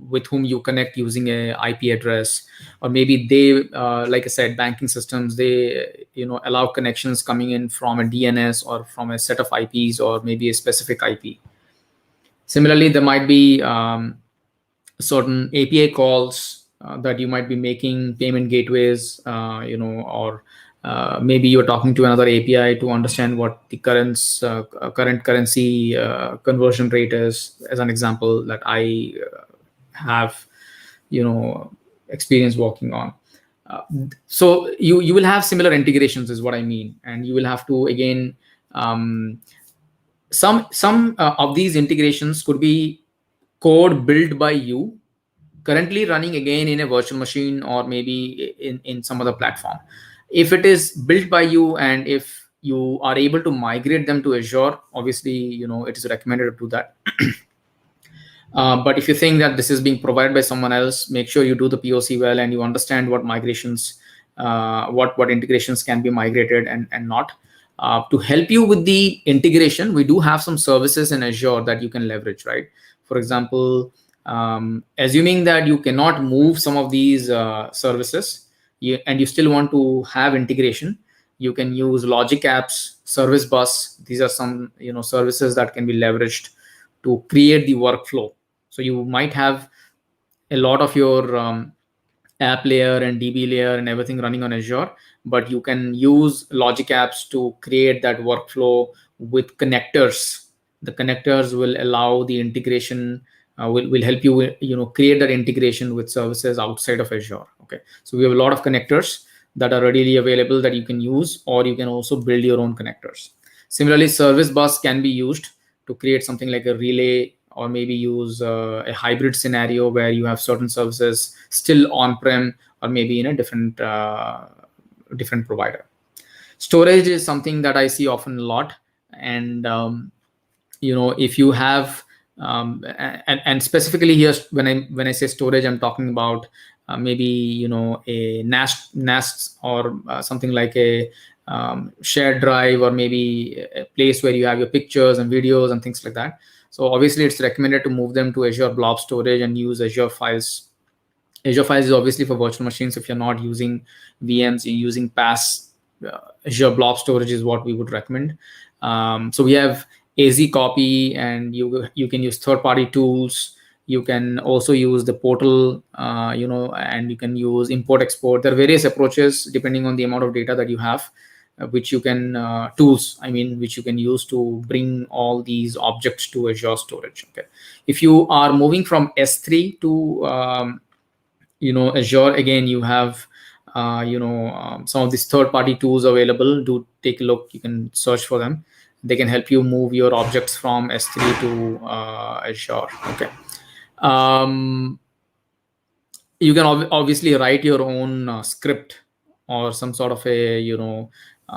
with whom you connect using a IP address, or maybe they, like I said, banking systems, they allow connections coming in from a DNS or from a set of IPs, or maybe a specific IP. Similarly, there might be certain API calls that you might be making, payment gateways, or maybe you're talking to another API to understand what the current currency conversion rate is, as an example that I have experience working on. So you will have similar integrations, is what I mean, and you will have to again some of these integrations could be code built by you, currently running again in a virtual machine, or maybe in some other platform. If it is built by you, and if you are able to migrate them to Azure, obviously it is recommended to do that. But if you think that this is being provided by someone else, make sure you do the POC well and you understand what migrations, what integrations can be migrated and not. To help you with the integration, we do have some services in Azure that you can leverage, right? For example, assuming that you cannot move some of these services, and you still want to have integration, you can use Logic Apps, Service Bus. These are some services that can be leveraged to create the workflow. So you might have a lot of your app layer and DB layer and everything running on Azure, but you can use Logic Apps to create that workflow with connectors. The connectors will allow the integration, will help you create that integration with services outside of Azure. Okay, so we have a lot of connectors that are readily available that you can use, or you can also build your own connectors. Similarly, Service Bus can be used to create something like a relay, or maybe use a hybrid scenario where you have certain services still on-prem or maybe in a different provider. Storage is something that I see often a lot, and if you have and specifically here, when I say storage, I'm talking about maybe a NAS or something like a shared drive, or maybe a place where you have your pictures and videos and things like that. So obviously it's recommended to move them to Azure Blob Storage and use Azure Files. Azure Files is obviously for virtual machines. If you're not using VMs, you're using PaaS. Azure Blob Storage is what we would recommend. So we have AZ Copy, and you can use third-party tools. You can also use the portal, and you can use import export. There are various approaches depending on the amount of data that you have, which you can tools. I mean, which you can use to bring all these objects to Azure storage. Okay, if you are moving from S3 to Azure, again, you have some of these third-party tools available. Do take a look. You can search for them. They can help you move your objects from S3 to Azure. Okay. You can obviously write your own script, or some sort of a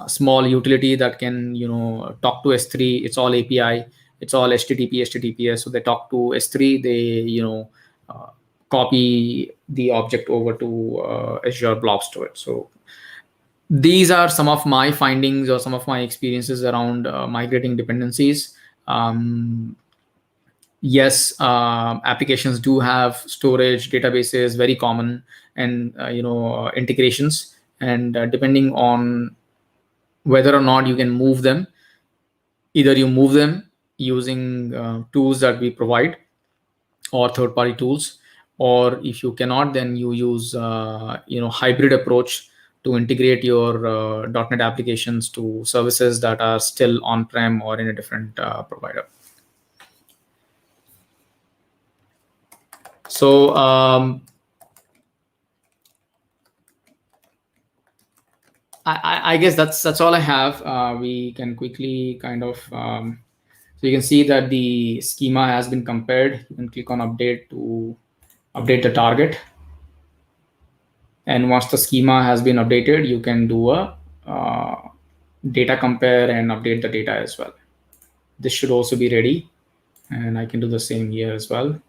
small utility that can talk to S3. It's all API. It's all HTTP, HTTPS. So they talk to S3. They uh, copy the object over to Azure Blob Storage. So these are some of my findings or some of my experiences around migrating dependencies. Yes, applications do have storage, databases, very common, and integrations. And depending on whether or not you can move them, either you move them using tools that we provide or third-party tools, or if you cannot, then you use hybrid approach to integrate your .NET applications to services that are still on-prem or in a different provider. So I guess that's all I have. We can quickly kind of so you can see that the schema has been compared. You can click on update to update the target, and once the schema has been updated, you can do a data compare and update the data as well. This should also be ready, and I can do the same here as well.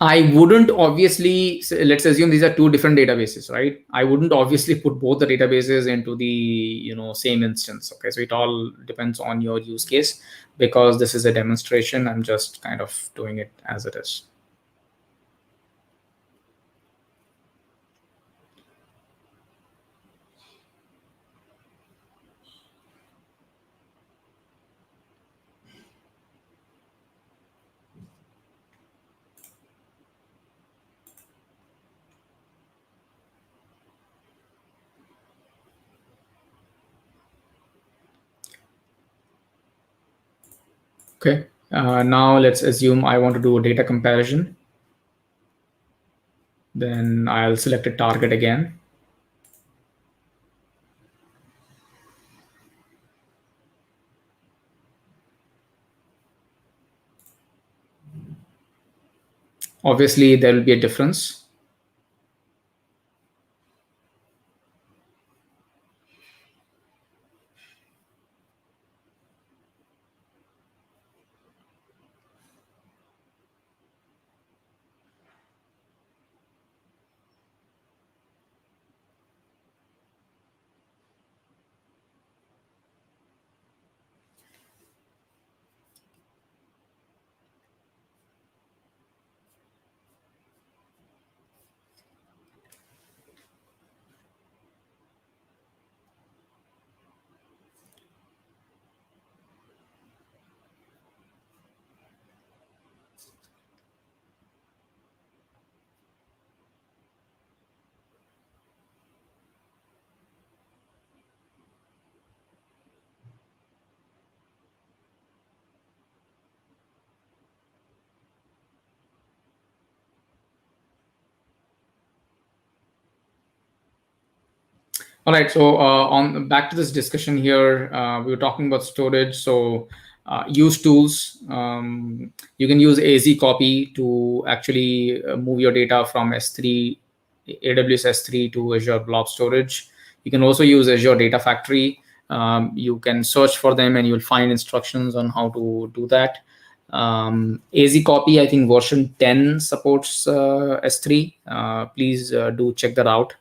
I wouldn't obviously, let's assume these are two different databases, right? I wouldn't obviously put both the databases into the same instance. Okay, so it all depends on your use case. Because this is a demonstration, I'm just kind of doing it as it is. Okay, now let's assume I want to do a data comparison. Then I'll select a target again. Obviously, there will be a difference. All right. So on back to this discussion here, we were talking about storage. So use tools. You can use AZ copy to actually move your data from S3, AWS S3 to Azure Blob Storage. You can also use Azure Data Factory. You can search for them and you'll find instructions on how to do that. AZ copy, I think version 10 supports S3. Please do check that out.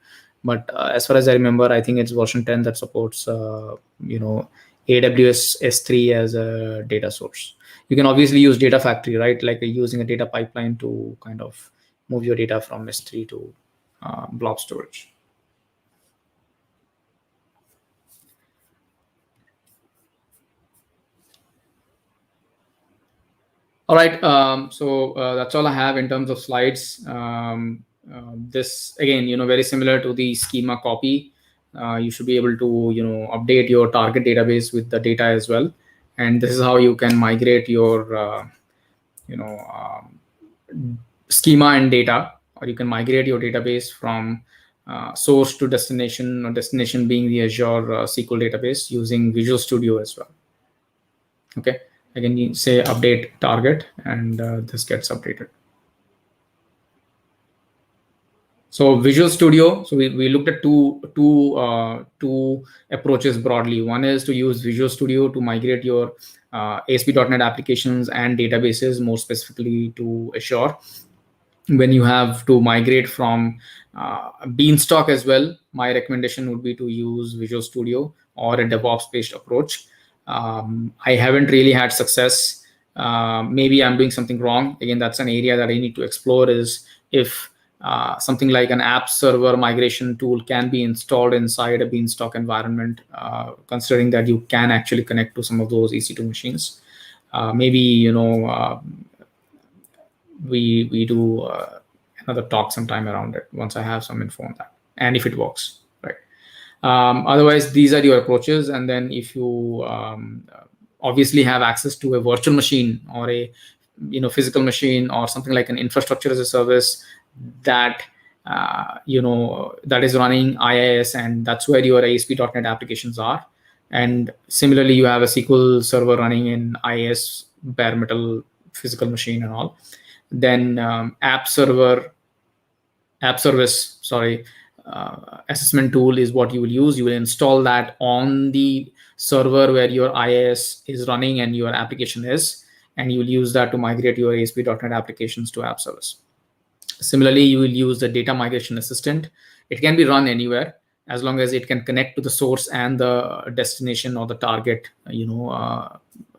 But as far as I remember, I think it's version 10 that supports AWS S3 as a data source. You can obviously use Data Factory, right? Like using a data pipeline to kind of move your data from S3 to blob storage. All right. So that's all I have in terms of slides. This again, very similar to the schema copy. You should be able to, update your target database with the data as well. And this is how you can migrate your, schema and data, or you can migrate your database from source to destination, or destination being the Azure SQL database using Visual Studio as well. Okay. Again, say update target, and this gets updated. So Visual Studio. So we looked at two approaches broadly. One is to use Visual Studio to migrate your ASP.NET applications and databases, more specifically to Azure. When you have to migrate from Beanstalk as well, my recommendation would be to use Visual Studio or a DevOps-based approach. I haven't really had success. Maybe I'm doing something wrong. Again, that's an area that I need to explore, is if something like an app server migration tool can be installed inside a Beanstalk environment, considering that you can actually connect to some of those EC2 machines. Maybe, we do another talk sometime around it once I have some info on that, and if it works, right? Otherwise, these are your approaches. And then if you obviously have access to a virtual machine or a physical machine or something like an infrastructure as a service that that is running IaaS, and that's where your ASP.NET applications are. And similarly, you have a SQL server running in IaaS, bare metal physical machine and all. Then app service assessment tool is what you will use. You will install that on the server where your IaaS is running and your application is, and you will use that to migrate your ASP.NET applications to app service. Similarly, you will use the data migration assistant. It can be run anywhere as long as it can connect to the source and the destination or the target,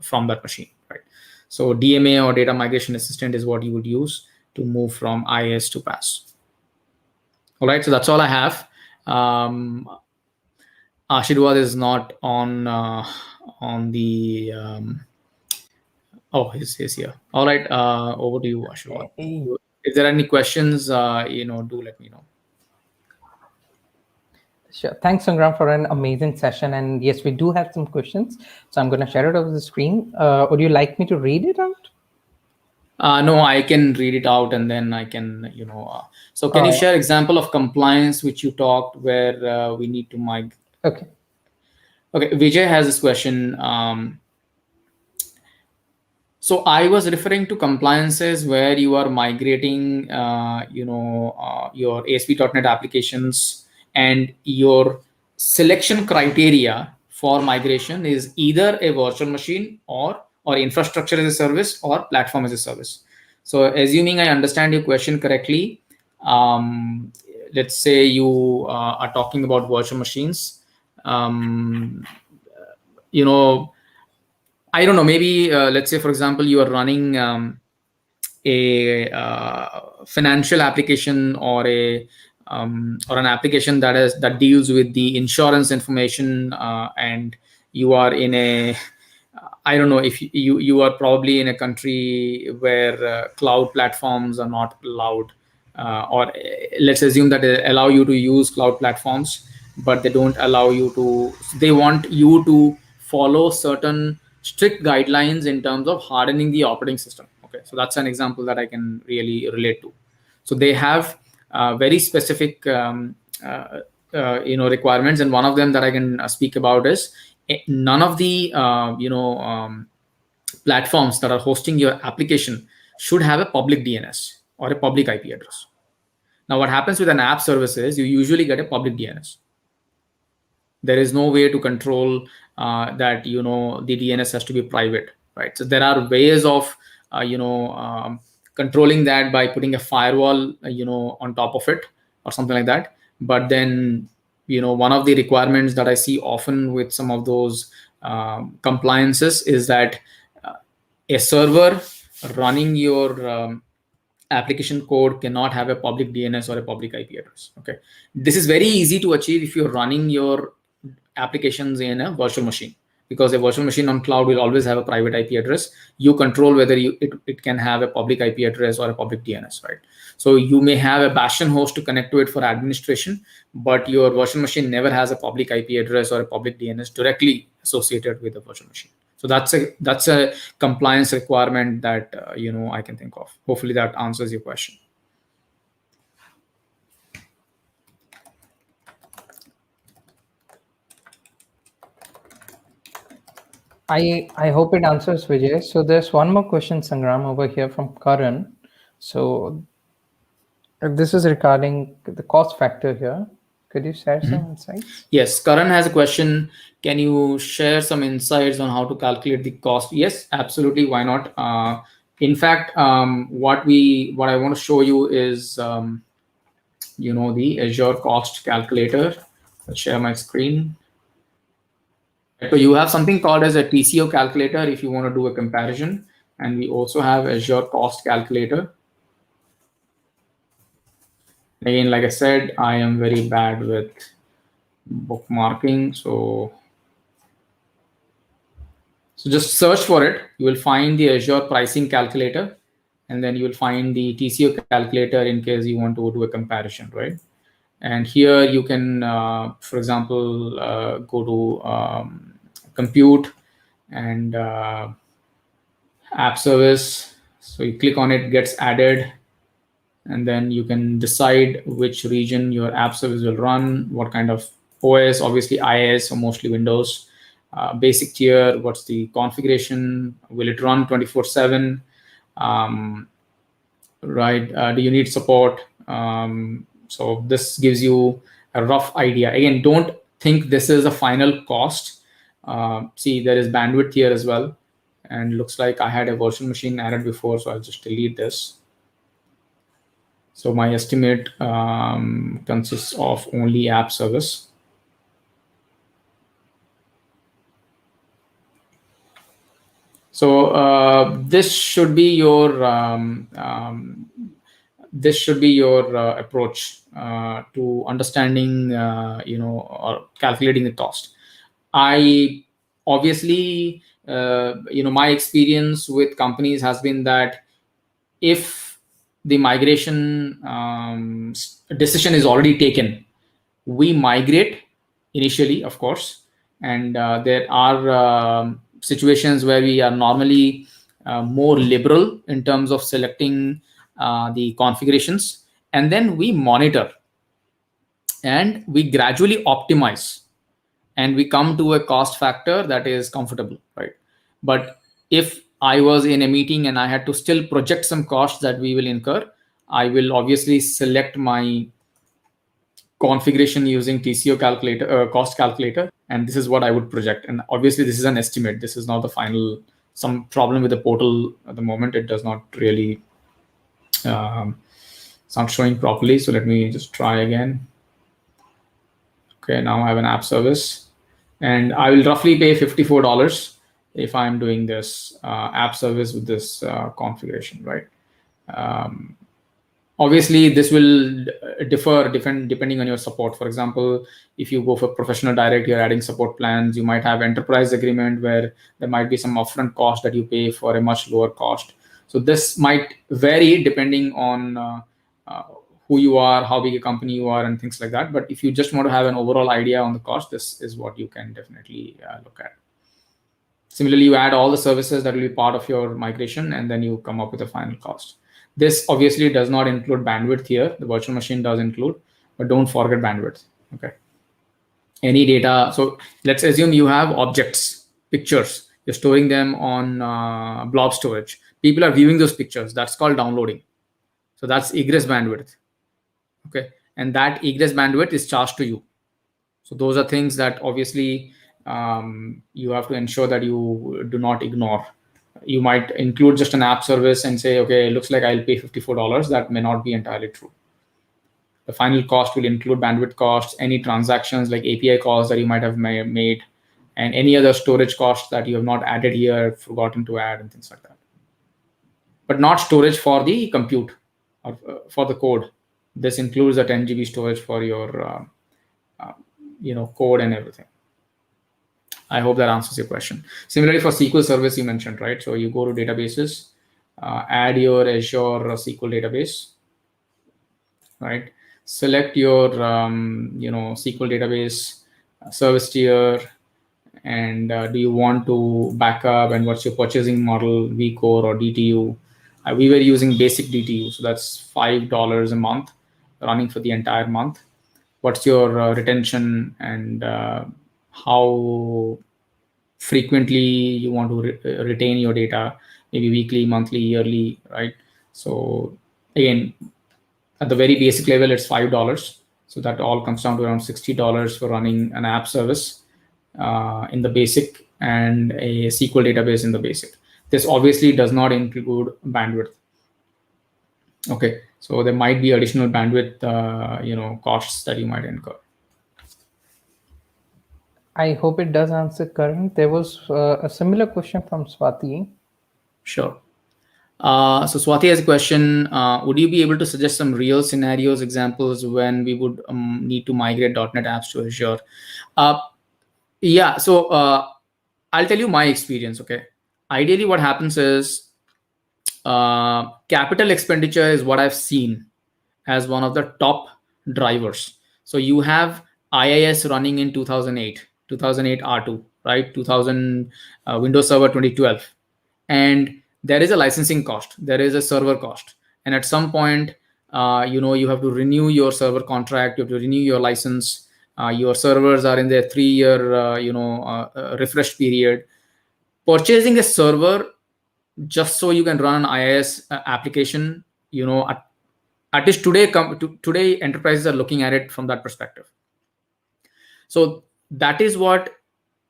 from that machine, right? So DMA or data migration assistant is what you would use to move from IaaS to PaaS. All right, so that's all I have. Ashirwad is not on the. He's here. All right, over to you, Ashirwad. If there are any questions, do let me know. Sure. Thanks, Sangram, for an amazing session. And yes, we do have some questions. So I'm going to share it over the screen. Would you like me to read it out? No, I can read it out, and then I can, so can you share example of compliance which you talked where we need to migrate? Okay. Okay, Vijay has this question. So I was referring to compliances where you are migrating, your ASP.NET applications, and your selection criteria for migration is either a virtual machine or infrastructure as a service or platform as a service. So assuming I understand your question correctly, let's say you are talking about virtual machines. I don't know, maybe let's say, for example, you are running a financial application or an application that deals with the insurance information, and you are in a, I don't know, if you are probably in a country where cloud platforms are not allowed, or let's assume that they allow you to use cloud platforms, but they don't allow you to, they want you to follow certain strict guidelines in terms of hardening the operating system. Okay, so that's an example that I can really relate to. So they have very specific requirements, and one of them that I can speak about is none of the platforms that are hosting your application should have a public DNS or a public IP address. Now, what happens with an app service is you usually get a public DNS. There is no way to control that the DNS has to be private, right? So there are ways of controlling that by putting a firewall on top of it or something like that. But then one of the requirements that I see often with some of those compliances is that a server running your application code cannot have a public DNS or a public IP address. Okay, this is very easy to achieve if you're running your applications in a virtual machine, because a virtual machine on cloud will always have a private IP address. You control whether it can have a public IP address or a public DNS, right? So you may have a bastion host to connect to it for administration, but your virtual machine never has a public IP address or a public DNS directly associated with the virtual machine. So that's a compliance requirement that I can think of. Hopefully that answers your question. I hope it answers, Vijay. So there's one more question, Sangram, over here from Karan. So this is regarding the cost factor here. Could you share some insights? Yes, Karan has a question. Can you share some insights on how to calculate the cost? Yes, absolutely. Why not? In fact, what I want to show you is the Azure cost calculator. Let's share my screen. So you have something called as a TCO calculator if you want to do a comparison, and we also have Azure cost calculator. Again, like I said, I am very bad with bookmarking, so just search for it. You will find the Azure pricing calculator, and then you will find the TCO calculator in case you want to do a comparison, right? And here you can, for example, go to compute and app service. So you click on it, gets added, and then you can decide which region your app service will run, what kind of OS, obviously IaaS or mostly Windows. Basic tier, what's the configuration, will it run 24/7, right? Do you need support? So this gives you a rough idea. Again, don't think this is a final cost. See, there is bandwidth here as well, and looks like I had a virtual machine added before, so I'll just delete this. So my estimate consists of only app service. So this should be your approach to understanding, or calculating the cost. I obviously, my experience with companies has been that if the migration decision is already taken, we migrate initially, of course, and there are situations where we are normally more liberal in terms of selecting the configurations, and then we monitor and we gradually optimize, and we come to a cost factor that is comfortable, right? But if I was in a meeting and I had to still project some costs that we will incur, I will obviously select my configuration using TCO calculator, cost calculator, and this is what I would project. And obviously this is an estimate. This is not the final. Some problem with the portal at the moment. It does not really, it's not showing properly. So let me just try again. Okay, now I have an app service, and I will roughly pay $54 if I'm doing this app service with this configuration, right? Obviously, this will differ depending on your support. For example, if you go for professional direct, you're adding support plans. You might have enterprise agreement where there might be some upfront cost that you pay for a much lower cost. So this might vary depending on who you are, how big a company you are, and things like that. But if you just want to have an overall idea on the cost, this is what you can definitely look at. Similarly, you add all the services that will be part of your migration, and then you come up with a final cost. This obviously does not include bandwidth here. The virtual machine does include, but don't forget bandwidth. Okay. any data. So let's assume you have objects, pictures, you're storing them on blob storage. People are viewing those pictures. That's called downloading. So that's egress bandwidth. Okay. And that egress bandwidth is charged to you. So those are things that obviously you have to ensure that you do not ignore. You might include just an app service and say, okay, it looks like I'll pay $54. That may not be entirely true. The final cost will include bandwidth costs, any transactions like API calls that you might have made, and any other storage costs that you have not added here, forgotten to add, and things like that. But not storage for the compute or for the code. This includes a 10 GB storage for your code and everything. I hope that answers your question. Similarly, for SQL service, you mentioned, right? So you go to databases, add your Azure SQL database, right? Select your SQL database service tier, and do you want to backup, and what's your purchasing model, vCore or DTU? We were using basic DTU, so that's $5 a month, running for the entire month. What's your retention, and how frequently you want to retain your data, maybe weekly, monthly, yearly, right? So again, at the very basic level, it's $5. So that all comes down to around $60 for running an app service in the basic and a SQL database in the basic. This obviously does not include bandwidth. Okay, so there might be additional bandwidth, costs that you might incur. I hope it does answer, Karan. There was a similar question from Swati. Sure. So Swati has a question. Would you be able to suggest some real scenarios, examples when we would need to migrate .NET apps to Azure? Yeah, so I'll tell you my experience, okay? Ideally, what happens is capital expenditure is what I've seen as one of the top drivers. So you have IaaS running in 2008 R2, right? 2000 Windows Server 2012. And there is a licensing cost, there is a server cost. And at some point, you have to renew your server contract, you have to renew your license. Your servers are in their 3-year, refresh period. Purchasing a server just so you can run an IaaS application, at least today enterprises are looking at it from that perspective. So that is what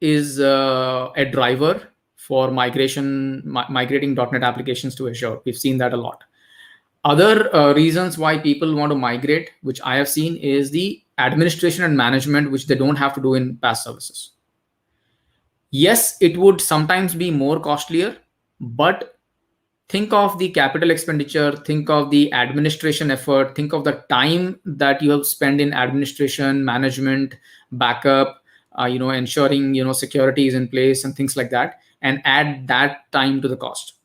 is a driver for migrating .NET applications to Azure. We've seen that a lot. Other reasons why people want to migrate, which I have seen, is the administration and management, which they don't have to do in PaaS services. Yes, it would sometimes be more costlier, but think of the capital expenditure, think of the administration effort, think of the time that you have spent in administration, management, backup, ensuring, security is in place and things like that, and add that time to the cost.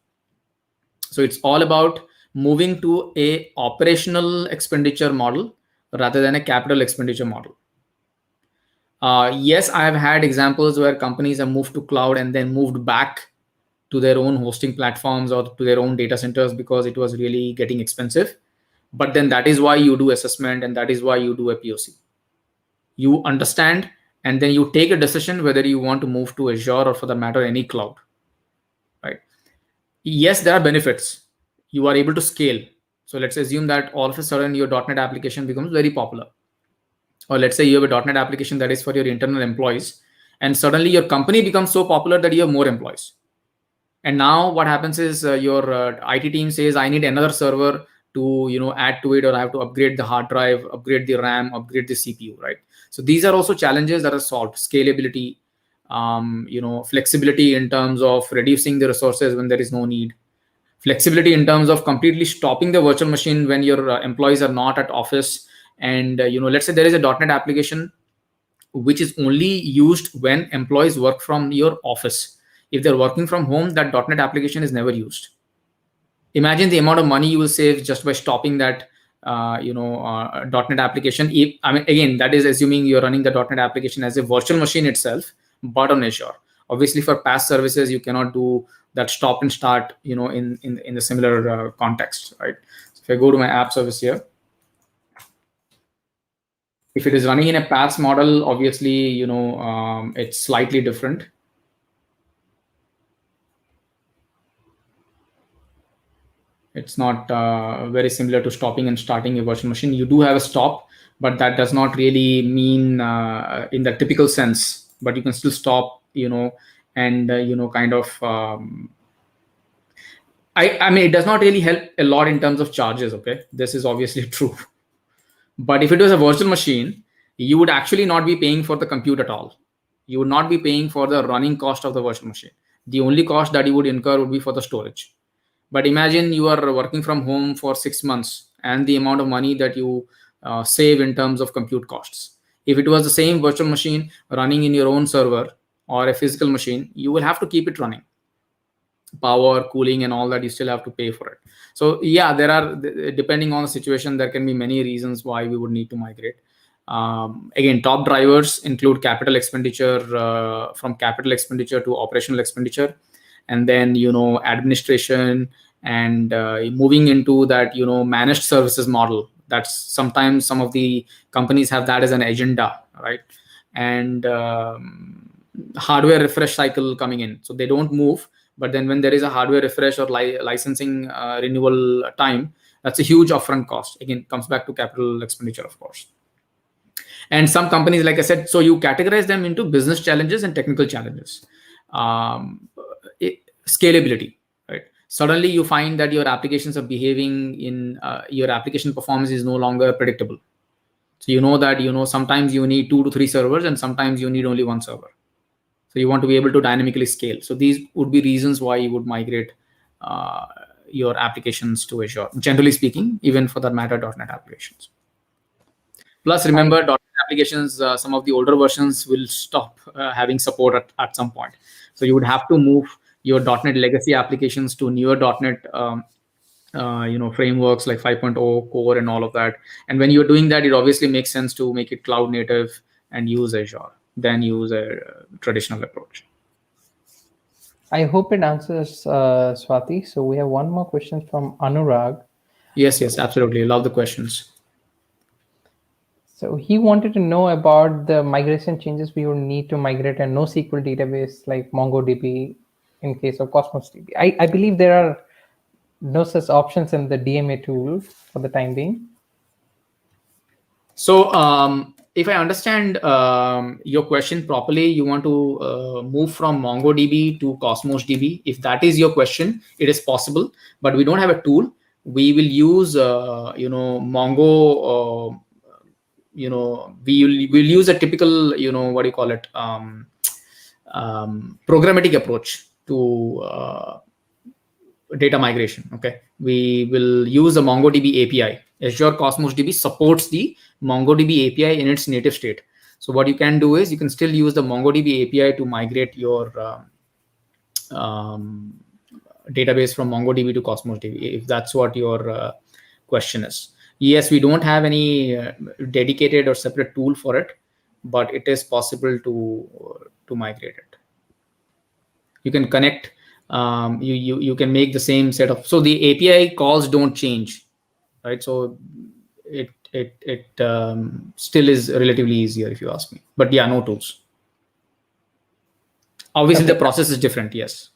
So it's all about moving to a operational expenditure model rather than a capital expenditure model. Yes, I have had examples where companies have moved to cloud and then moved back to their own hosting platforms or to their own data centers because it was really getting expensive. But then that is why you do assessment, and that is why you do a POC. You understand, and then you take a decision whether you want to move to Azure or, for that matter, any cloud, right? Yes, there are benefits. You are able to scale. So let's assume that all of a sudden your .NET application becomes very popular. Or let's say you have a .NET application that is for your internal employees, and suddenly your company becomes so popular that you have more employees. And now what happens is your IT team says, I need another server to add to it, or I have to upgrade the hard drive, upgrade the RAM, upgrade the CPU, right? So these are also challenges that are solved. Scalability, flexibility in terms of reducing the resources when there is no need, flexibility in terms of completely stopping the virtual machine when your employees are not at office. And let's say there is a .NET application which is only used when employees work from your office. If they're working from home, that .NET application is never used. Imagine the amount of money you will save just by stopping that .NET application. Again, that is assuming you're running the .NET application as a virtual machine itself, but on Azure. Obviously, for PaaS services, you cannot do that stop and start, in the similar context, right? So if I go to my app service here, If it is running in a PaaS model, obviously, it's slightly different. It's not very similar to stopping and starting a virtual machine. You do have a stop, but that does not really mean in the typical sense. But you can still stop, and kind of. I mean, it does not really help a lot in terms of charges. Okay, this is obviously true. But if it was a virtual machine, you would actually not be paying for the compute at all. You would not be paying for the running cost of the virtual machine. The only cost that you would incur would be for the storage. But imagine you are working from home for 6 months and the amount of money that you save in terms of compute costs. If it was the same virtual machine running in your own server or a physical machine, you will have to keep it running. Power, cooling, and all that, you still have to pay for it. So yeah, there are, depending on the situation, there can be many reasons why we would need to migrate. Again, top drivers include capital expenditure, from capital expenditure to operational expenditure, and then administration, and moving into that managed services model. That's sometimes some of the companies have that as an agenda, right? And hardware refresh cycle coming in, so they don't move, but then when there is a hardware refresh or licensing renewal time, that's a huge upfront cost. Again, comes back to capital expenditure, of course. And some companies, like I said, so you categorize them into business challenges and technical challenges. Scalability, right? Suddenly you find that your applications are behaving in your application performance is no longer predictable. So you know that sometimes you need 2 to 3 servers and sometimes you need only one server. So you want to be able to dynamically scale. So these would be reasons why you would migrate your applications to Azure, generally speaking, even for that matter, .NET applications. Plus, remember, .NET applications, some of the older versions will stop having support at some point. So you would have to move your .NET legacy applications to newer .NET frameworks like 5.0 core and all of that. And when you're doing that, it obviously makes sense to make it cloud native and use Azure than use a traditional approach. I hope it answers, Swati. So we have one more question from Anurag. Yes, absolutely. Love the questions. So he wanted to know about the migration changes we would need to migrate a NoSQL database like MongoDB in case of Cosmos DB. I believe there are no such options in the DMA tool for the time being. So if I understand your question properly, you want to move from MongoDB to Cosmos DB. If that is your question, it is possible, but we don't have a tool. We will use Mongo. We'll use a typical what do you call it, programmatic approach to data migration. Okay, we will use the MongoDB API. Azure Cosmos DB supports the MongoDB API in its native state. So what you can do is you can still use the MongoDB API to migrate your database from MongoDB to Cosmos DB, if that's what your question is. Yes, we don't have any dedicated or separate tool for it, but it is possible to migrate it. You can connect. You can make the same set of. So the API calls don't change, right? So it still is relatively easier, if you ask me. But yeah, no tools. Obviously, the process is different. Yes.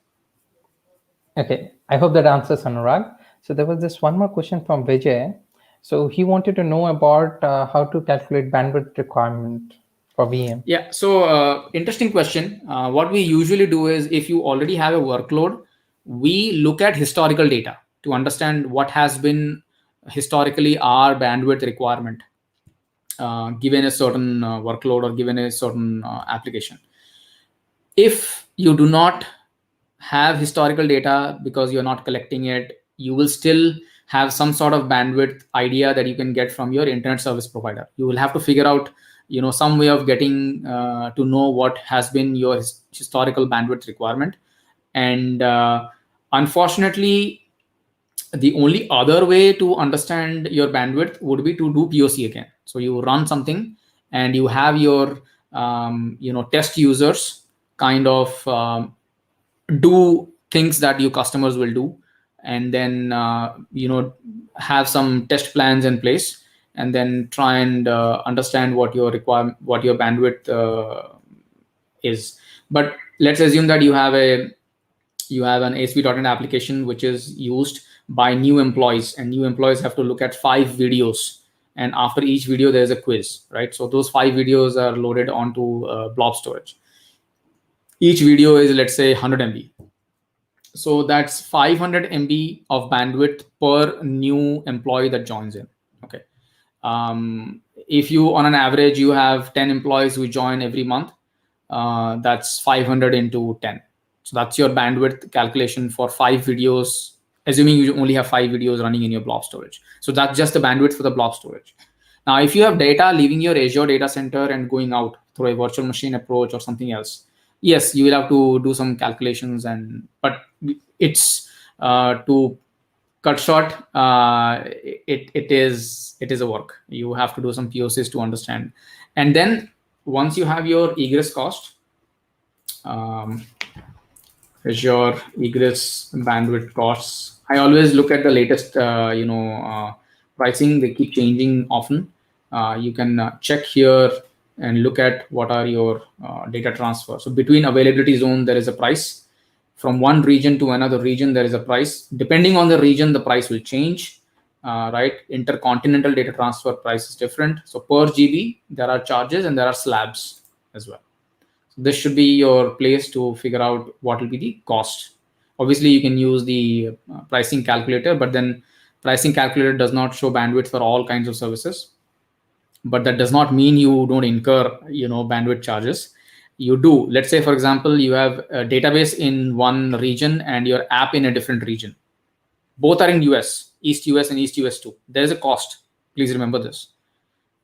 Okay, I hope that answers Anurag. So there was this one more question from Vijay. So he wanted to know about how to calculate bandwidth requirement for VM. Yeah, so interesting question. What we usually do is, if you already have a workload, we look at historical data to understand what has been historically our bandwidth requirement given a certain workload or given a certain application. If you do not have historical data because you're not collecting it, you will still have some sort of bandwidth idea that you can get from your internet service provider. You will have to figure out some way of getting to know what has been your historical bandwidth requirement. And unfortunately, the only other way to understand your bandwidth would be to do POC again. So you run something and you have your test users kind of do things that your customers will do, and then have some test plans in place, and then try and understand what your bandwidth is. But let's assume that you have an ASP.NET application which is used by new employees, and new employees have to look at 5 videos, and after each video there's a quiz, right? So those 5 videos are loaded onto blob storage. Each video is, let's say, 100 MB. So that's 500 MB of bandwidth per new employee that joins in. Okay. If you, on an average, you have 10 employees who join every month, that's 500 into 10. So that's your bandwidth calculation for 5 videos, assuming you only have 5 videos running in your blob storage. So that's just the bandwidth for the blob storage. Now, if you have data leaving your Azure data center and going out through a virtual machine approach or something else, yes, you will have to do some calculations, but it's to cut short, it is a work. You have to do some POCs to understand, and then once you have your egress cost, Azure egress bandwidth costs, I always look at the latest pricing. They keep changing often. You can check here and look at what are your data transfer. So between availability zone, there is a price. From one region to another region, there is a price. Depending on the region, the price will change. Right? Intercontinental data transfer price is different. So per GB, there are charges and there are slabs as well. So this should be your place to figure out what will be the cost. Obviously, you can use the pricing calculator, but then pricing calculator does not show bandwidth for all kinds of services. But that does not mean you don't incur, bandwidth charges. You do. Let's say, for example, you have a database in one region and your app in a different region. Both are in US, East US and East US 2. There is a cost. Please remember this.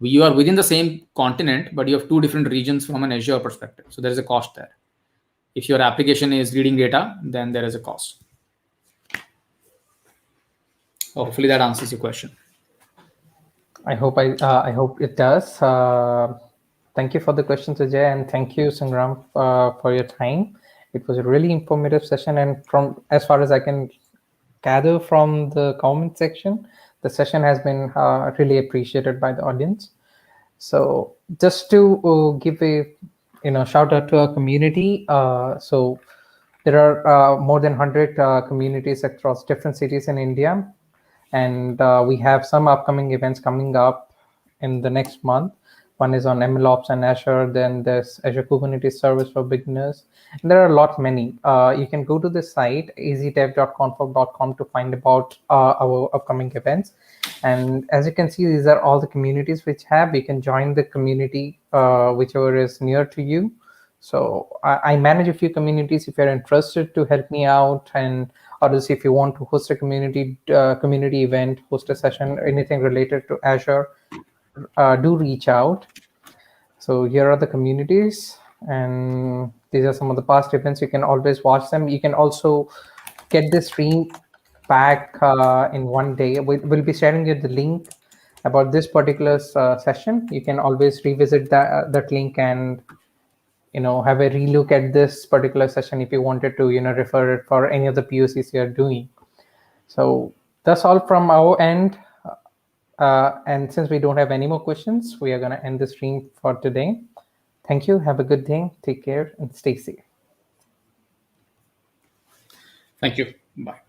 You are within the same continent, but you have two different regions from an Azure perspective. So there is a cost there. If your application is reading data, then there is a cost. Hopefully that answers your question. I hope it does. Thank you for the questions, Ajay, and thank you, Sangram, for your time. It was a really informative session, and from as far as I can gather from the comment section, the session has been really appreciated by the audience. So just to give a shout out to our community. So there are more than 100 communities across different cities in India, and we have some upcoming events coming up in the next month. One is on MLOps and Azure. Then there's Azure Kubernetes Service for beginners. And there are a lot many. You can go to the site easydev.config.com to find about our upcoming events. And as you can see, these are all the communities which have. You can join the community whichever is near to you. So I manage a few communities. If you're interested to help me out, and others, if you want to host a community event, host a session, anything related to Azure, do reach out. So here are the communities, and these are some of the past events. You can always watch them. You can also get the stream back in one day. We'll be sharing you the link about this particular session. You can always revisit that link and have a relook at this particular session if you wanted to refer it for any of the POCs you're doing. So that's all from our end. And since we don't have any more questions, we are going to end the stream for today. Thank you. Have a good day. Take care and stay safe. Thank you. Bye.